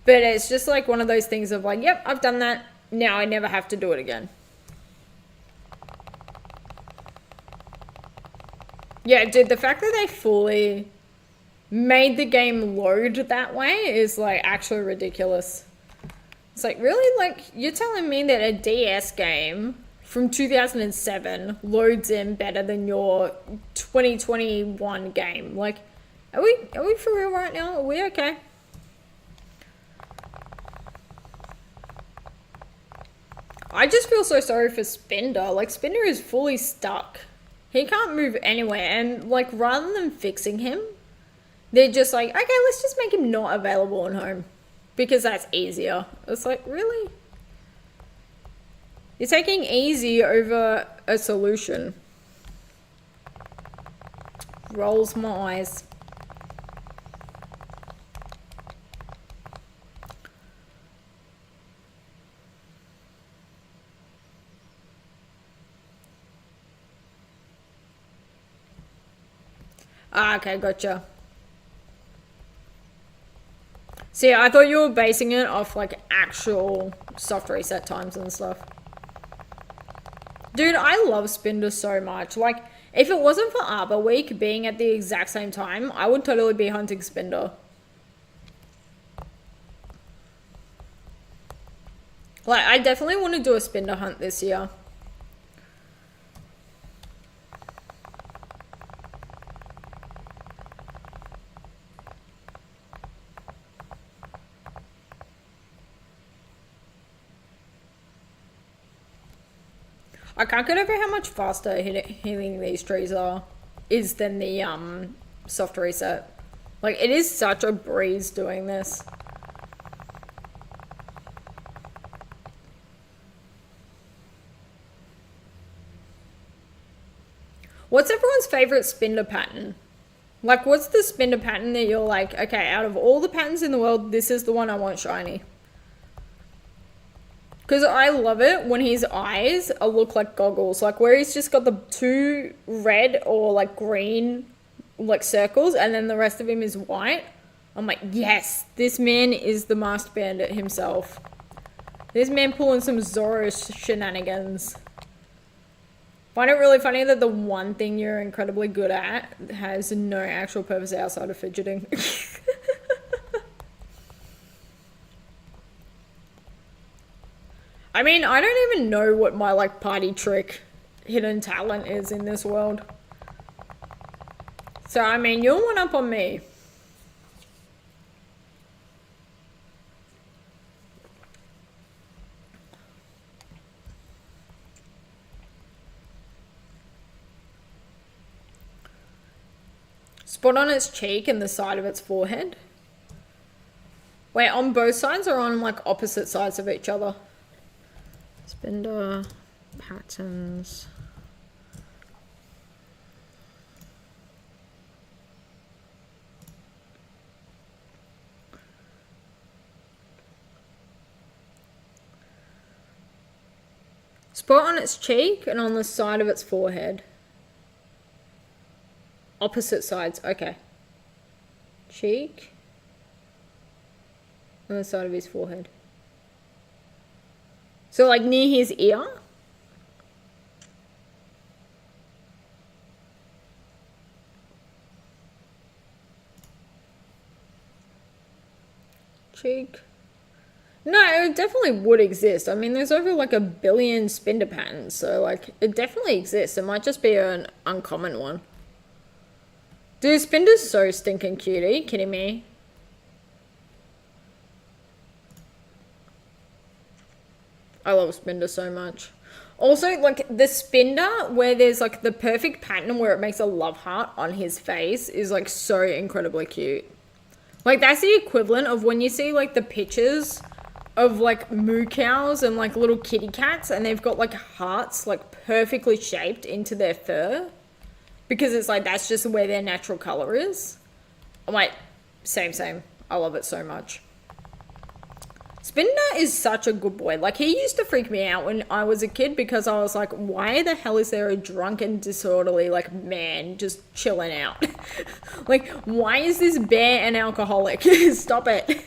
But it's just like one of those things of like, yep, I've done that. Now I never have to do it again. Yeah, dude, the fact that they fully made the game load that way is like actually ridiculous. It's like, really? Like, you're telling me that a DS game from 2007 loads in better than your 2021 game? Like, are we for real right now? Are we okay? I just feel so sorry for Spender. Like, Spender is fully stuck. He can't move anywhere, and like, rather than fixing him, they're just like, okay, let's just make him not available on home because that's easier. It's like, really? You're taking easy over a solution. Rolls my eyes. Ah, okay, gotcha. See, I thought you were basing it off like actual soft reset times and stuff. Dude, I love Spender so much. Like, if it wasn't for Arbor Week being at the exact same time, I would totally be hunting Spender. Like, I definitely want to do a Spender hunt this year. I can't get over how much faster healing these trees is than the soft reset. Like, it is such a breeze doing this. What's everyone's favorite Spender pattern? Like, what's the Spender pattern that you're like, okay, out of all the patterns in the world, this is the one I want shiny? Because I love it when his eyes look like goggles. Like, where he's just got the two red or, like, green, like, circles, and then the rest of him is white. I'm like, yes, this man is the masked bandit himself. This man pulling some Zorro shenanigans. Find it really funny that the one thing you're incredibly good at has no actual purpose outside of fidgeting. I mean, I don't even know what my, like, party trick hidden talent is in this world. So, I mean, you're one up on me. Spot on its cheek and the side of its forehead. Wait, on both sides or on, like, opposite sides of each other? Spender patterns. Spot on its cheek and on the side of its forehead. Opposite sides, okay. Cheek on the side of his forehead. So, like, near his ear? Cheek. No, it definitely would exist. I mean, there's over, like, 1 billion Spender patterns. So, like, it definitely exists. It might just be an uncommon one. Dude, Spender's so stinking cute. Are you kidding me? I love Spender so much. Also, like, the Spender where there's, like, the perfect pattern where it makes a love heart on his face is, like, so incredibly cute. Like, that's the equivalent of when you see, like, the pictures of, like, moo cows and, like, little kitty cats and they've got, like, hearts, like, perfectly shaped into their fur. because it's like that's just where their natural color is. I'm like, same. I love it so much. Spinner is such a good boy. Like, he used to freak me out when I was a kid because I was like, why the hell is there a drunken, disorderly, like, man just chilling out? Like, why is this bear an alcoholic? Stop it.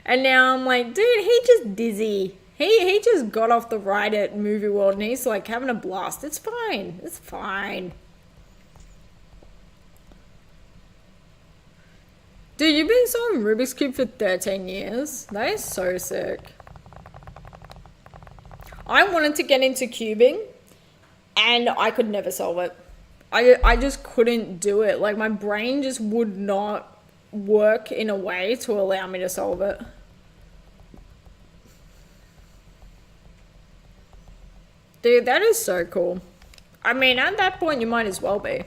And now I'm like, dude, he just dizzy. He just got off the ride at Movie World and he's like having a blast. It's fine. It's fine. Dude, you've been solving Rubik's Cube for 13 years. That is so sick. I wanted to get into cubing and I could never solve it. I just couldn't do it. Like, my brain just would not work in a way to allow me to solve it. Dude, that is so cool. I mean, at that point, you might as well be.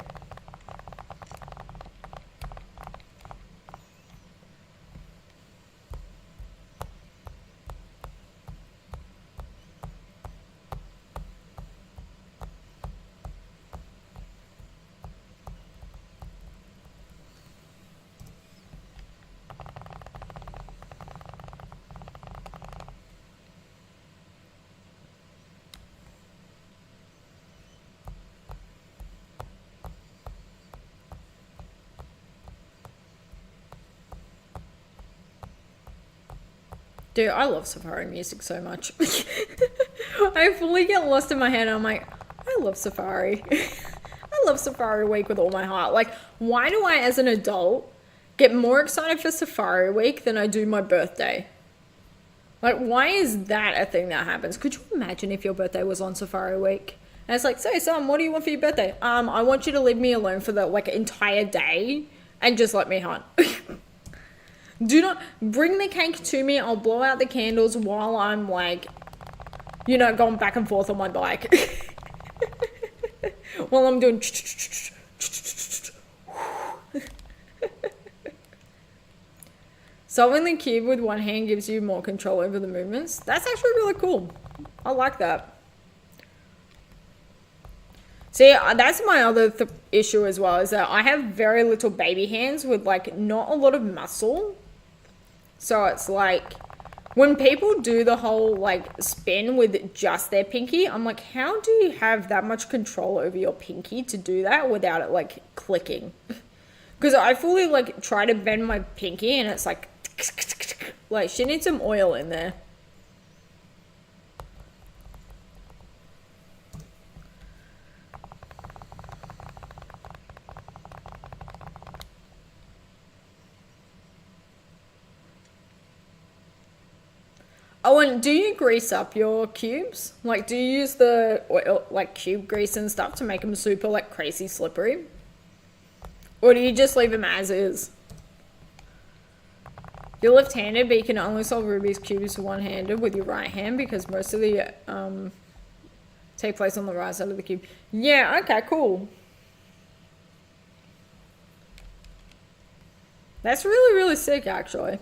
Dude, I love Safari music so much. I fully get lost in my head and I'm like, I love Safari. I love Safari Week with all my heart. Like, why do I, as an adult, get more excited for Safari Week than I do my birthday? Like, why is that a thing that happens? Could you imagine if your birthday was on Safari Week? And it's like, say, son, what do you want for your birthday? I want you to leave me alone for the, like, entire day and just let me hunt. Do not bring the cake to me. I'll blow out the candles while I'm like, you know, going back and forth on my bike. While I'm doing. Solving the cube with one hand gives you more control over the movements. That's actually really cool. I like that. See, that's my other issue as well, is that I have very little baby hands with like not a lot of muscle. So it's like, when people do the whole like spin with just their pinky, I'm like, how do you have that much control over your pinky to do that without it like clicking? Because I fully like try to bend my pinky and it's like she needs some oil in there. Oh, and do you grease up your cubes? Like, do you use the oil, like cube grease and stuff to make them super like crazy slippery? Or do you just leave them as is? You're left-handed, but you can only solve Rubik's cubes one-handed with your right hand because most of the take place on the right side of the cube. Yeah, okay, cool. That's really, really sick, actually.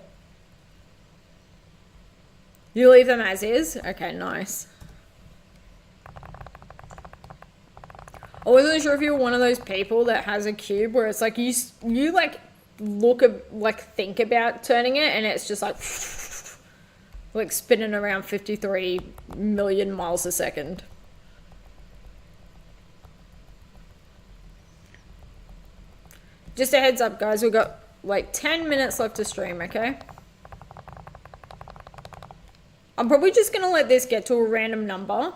You leave them as is? Okay, nice. I wasn't sure if you were one of those people that has a cube where it's like you like look at, like think about turning it and it's just like spinning around 53 million miles a second. Just a heads up, guys, we've got like 10 minutes left to stream, okay? I'm probably just going to let this get to a random number,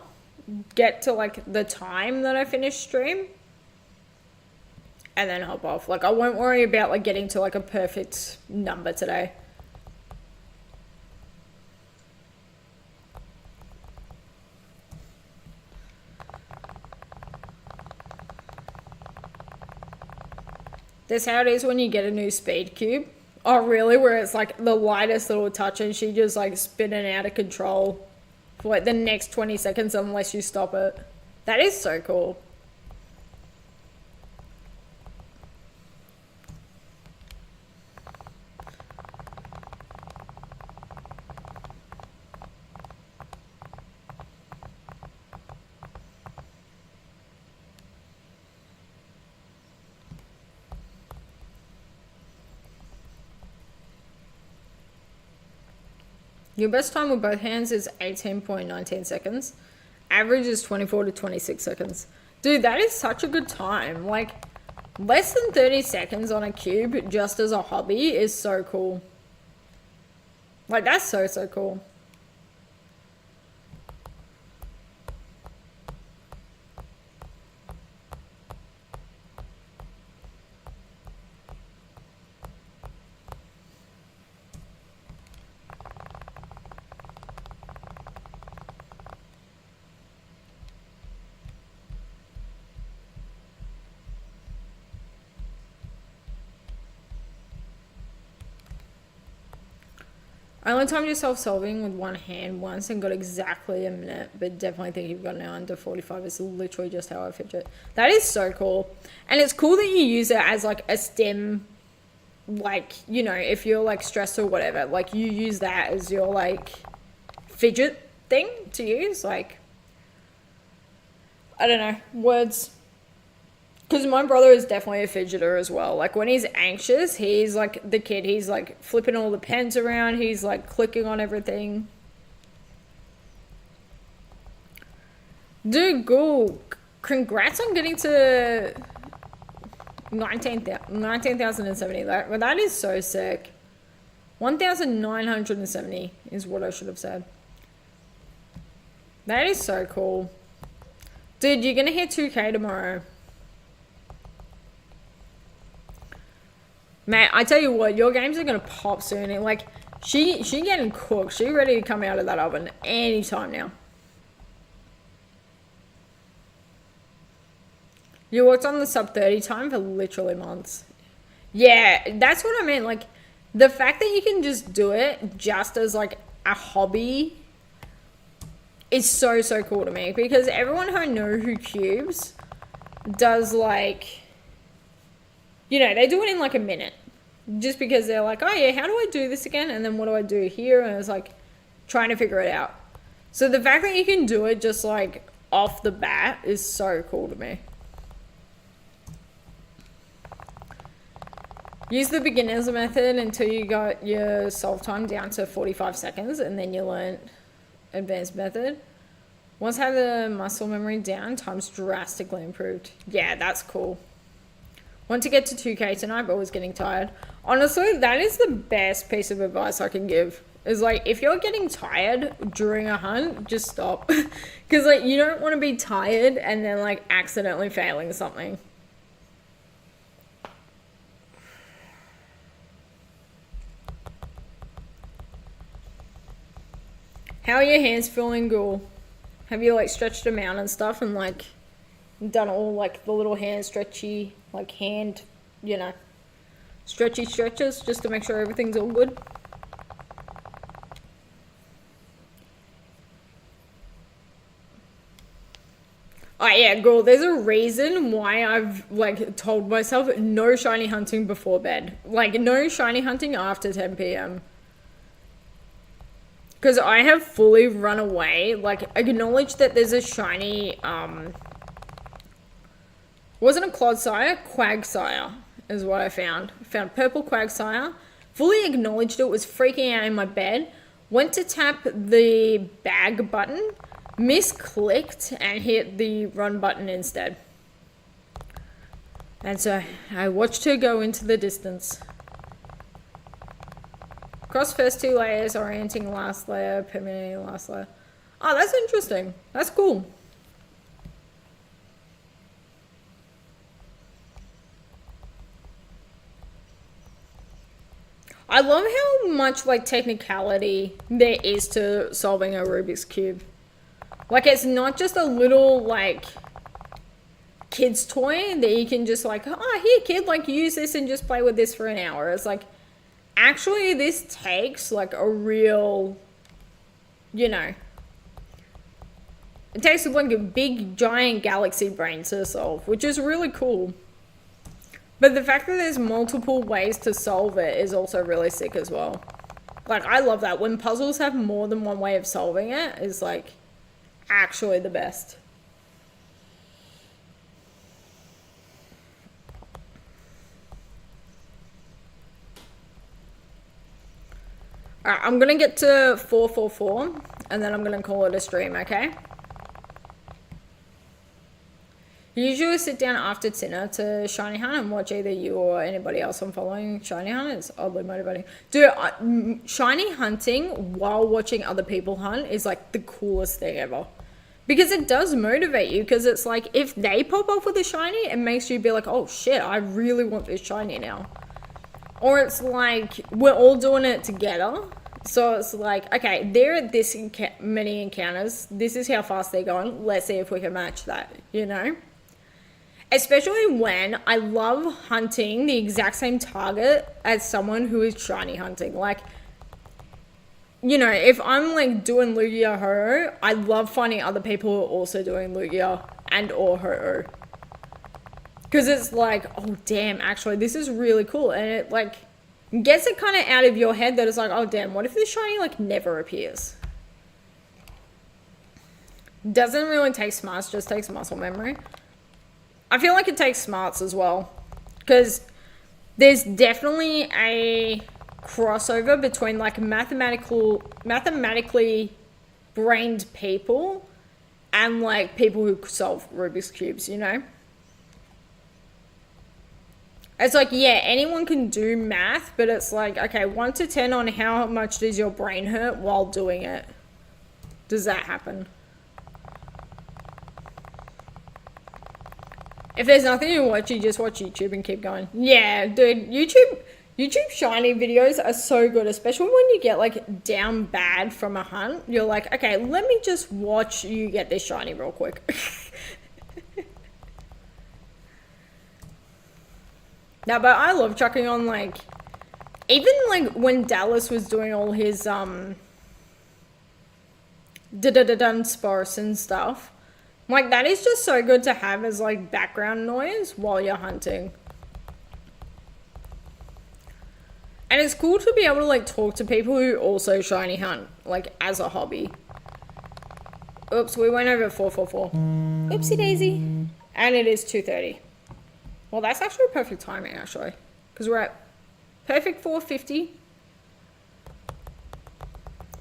get to like the time that I finish stream, and then hop off. Like, I won't worry about like getting to like a perfect number today. This how it is when you get a new speed cube. Oh, really? Where it's like the lightest little touch and she just like spinning out of control for like the next 20 seconds unless you stop it. That is so cool. Your best time with both hands is 18.19 seconds. Average is 24 to 26 seconds. Dude, that is such a good time. Like, less than 30 seconds on a cube just as a hobby is so cool. Like, that's so, so cool. I only timed yourself solving with one hand once and got exactly a minute, but definitely think you've got now under 45. It's literally just how I fidget. That is so cool. And it's cool that you use it as like a stem, like, you know, if you're like stressed or whatever, like you use that as your like fidget thing to use. Like, I don't know, words. Because my brother is definitely a fidgeter as well. Like, when he's anxious, he's like the kid. He's like flipping all the pens around. He's like clicking on everything. Dude, cool. Congrats on getting to 19,070. That is so sick. 1,970 is what I should have said. That is so cool. Dude, you're going to hit 2K tomorrow. Man, I tell you what, your games are gonna pop soon. And like, she getting cooked. She ready to come out of that oven anytime now. You worked on the sub 30 time for literally months. Yeah, that's what I mean. Like, the fact that you can just do it just as like a hobby is so, so cool to me. Because everyone who I know who cubes does like, you know, they do it in like a minute. Just because they're like, oh yeah, how do I do this again? And then what do I do here? And it's like trying to figure it out. So the fact that you can do it just like off the bat is so cool to me. Use the beginner's method until you got your solve time down to 45 seconds and then you learn advanced method. Once I have the muscle memory down, time's drastically improved. Yeah, that's cool. Want to get to 2K tonight, but was getting tired. Honestly, that is the best piece of advice I can give. Is like, if you're getting tired during a hunt, just stop. Because like, you don't want to be tired and then like accidentally failing something. How are your hands feeling, Ghoul? Have you like stretched them out and stuff and like done all like the little hand stretchy, like hand, you know, stretchy stretches just to make sure everything's all good? Oh yeah, girl, there's a reason why I've like told myself no shiny hunting before bed. Like no shiny hunting after 10 p.m. Because I have fully run away, like acknowledge that there's a shiny, wasn't a Clodsire, Quagsire is what I found. Found purple Quagsire, fully acknowledged it, was freaking out in my bed, went to tap the bag button, misclicked and hit the run button instead. And so I watched her go into the distance. Cross first two layers, orienting last layer, permitting last layer. Oh, that's interesting. That's cool. I love how much like technicality there is to solving a Rubik's Cube. Like, it's not just a little like kid's toy that you can just like, oh, here kid, like use this and just play with this for an hour. It's like, actually this takes like a real, you know, it takes like a big giant galaxy brain to solve, which is really cool. But the fact that there's multiple ways to solve it is also really sick as well. Like, I love that. When puzzles have more than one way of solving it is like actually the best. Alright, I'm gonna get to 444 and then I'm gonna call it a stream, okay? Usually sit down after dinner to shiny hunt and watch either you or anybody else I'm following shiny hunt. It's oddly motivating. Dude, shiny hunting while watching other people hunt is like the coolest thing ever. Because it does motivate you, because it's like if they pop off with a shiny, it makes you be like, oh shit, I really want this shiny now. Or it's like we're all doing it together. So it's like, okay, they're at this many encounters. This is how fast they're going. Let's see if we can match that, you know? Especially when I love hunting the exact same target as someone who is shiny hunting. Like, you know, if I'm like doing Lugia Ho-Oh, I love finding other people who are also doing Lugia and or Ho-Oh. Because it's like, oh damn, actually this is really cool. And it like gets it kind of out of your head that it's like, oh damn, what if this shiny like never appears? Doesn't really take smarts, just takes muscle memory. I feel like it takes smarts as well, because there's definitely a crossover between like mathematically brained people and like people who solve Rubik's Cubes, you know? It's like, yeah, anyone can do math, but it's like, okay, 1 to 10 on how much does your brain hurt while doing it? Does that happen? If there's nothing to watch, you just watch YouTube and keep going. Yeah, dude, YouTube shiny videos are so good, especially when you get like down bad from a hunt. You're like, okay, let me just watch you get this shiny real quick. No, but I love chucking on like, even like when Dallas was doing all his Dunsparce and stuff. Like, that is just so good to have as, like, background noise while you're hunting. And it's cool to be able to, like, talk to people who also shiny hunt, like, as a hobby. Oops, we went over 444. Oopsie daisy. And it is 2:30. Well, that's actually perfect timing, actually. Because we're at perfect 450.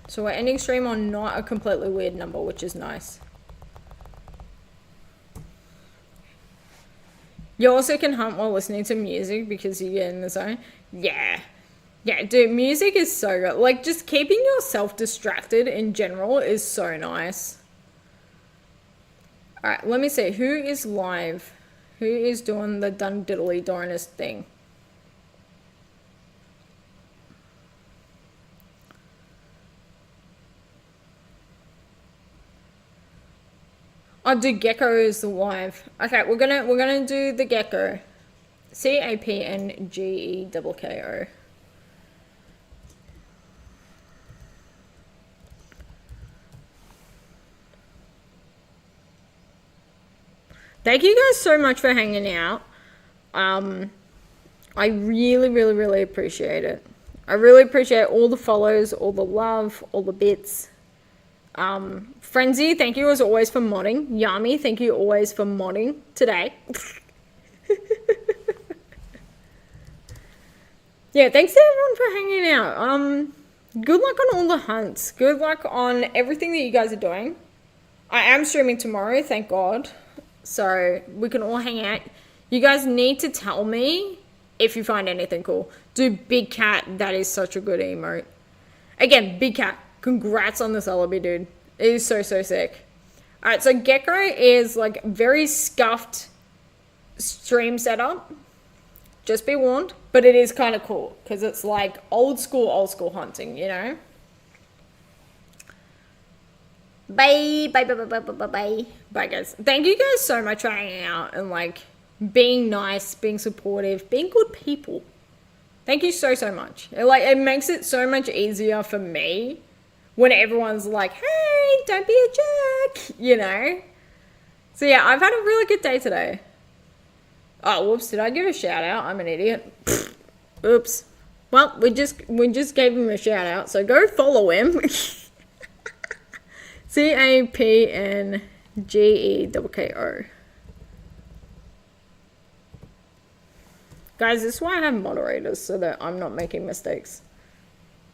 So we're ending stream on not a completely weird number, which is nice. You also can hunt while listening to music because you get in the zone. Yeah. Yeah, dude, music is so good. Like, just keeping yourself distracted in general is so nice. Alright, let me see. Who is live? Who is doing the Dundiddly Dornus thing? Oh, dude, Gecko is live. Okay, we're gonna do the Gecko. CAPNGEKKO. Thank you guys so much for hanging out. I really appreciate it. I really appreciate all the follows, all the love, all the bits. Frenzy, thank you as always for modding. Yami, thank you always for modding today. Yeah, thanks to everyone for hanging out. Good luck on all the hunts. Good luck on everything that you guys are doing. I am streaming tomorrow, thank God. So we can all hang out. You guys need to tell me if you find anything cool. Dude, Big Cat, that is such a good emote. Again, Big Cat, congrats on the Celebi, dude. It is so sick. Alright, so Gecko is like very scuffed stream setup. Just be warned. But it is kind of cool because it's like old school hunting, you know? Bye, guys. Thank you guys so much for hanging out and like being nice, being supportive, being good people. Thank you so much. It makes it so much easier for me when everyone's like, hey, don't be a jerk, you know? So yeah, I've had a really good day today. Oh, whoops, did I give a shout out? I'm an idiot. Oops. Well, we just gave him a shout out, so go follow him. CAPNGEKKO. Guys, this is why I have moderators, so that I'm not making mistakes.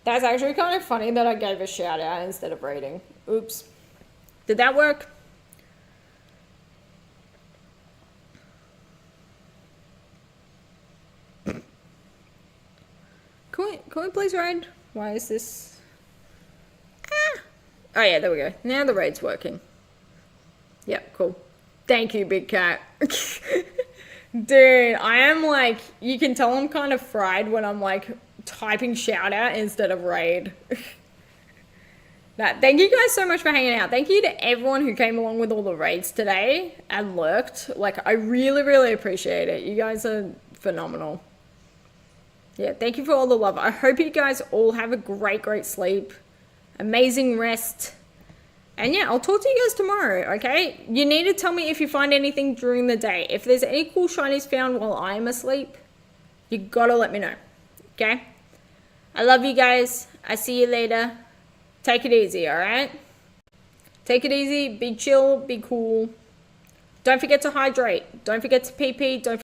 That's actually kind of funny that I gave a shout out instead of rating. Oops. Did that work? Can we please raid? Why is this? Ah. Oh yeah, there we go. Now the raid's working. Yep, cool. Thank you, Big Cat. Dude, I am like, you can tell I'm kind of fried when I'm like typing shout out instead of raid. Thank you guys so much for hanging out. Thank you to everyone who came along with all the raids today and lurked. Like, I really, really appreciate it. You guys are phenomenal. Yeah, thank you for all the love. I hope you guys all have a great, great sleep. Amazing rest. And yeah, I'll talk to you guys tomorrow, okay? You need to tell me if you find anything during the day. If there's any cool shinies found while I'm asleep, you gotta let me know, okay? I love you guys. I see you later. Take it easy, alright? Take it easy. Be chill. Be cool. Don't forget to hydrate. Don't forget to pee. Don't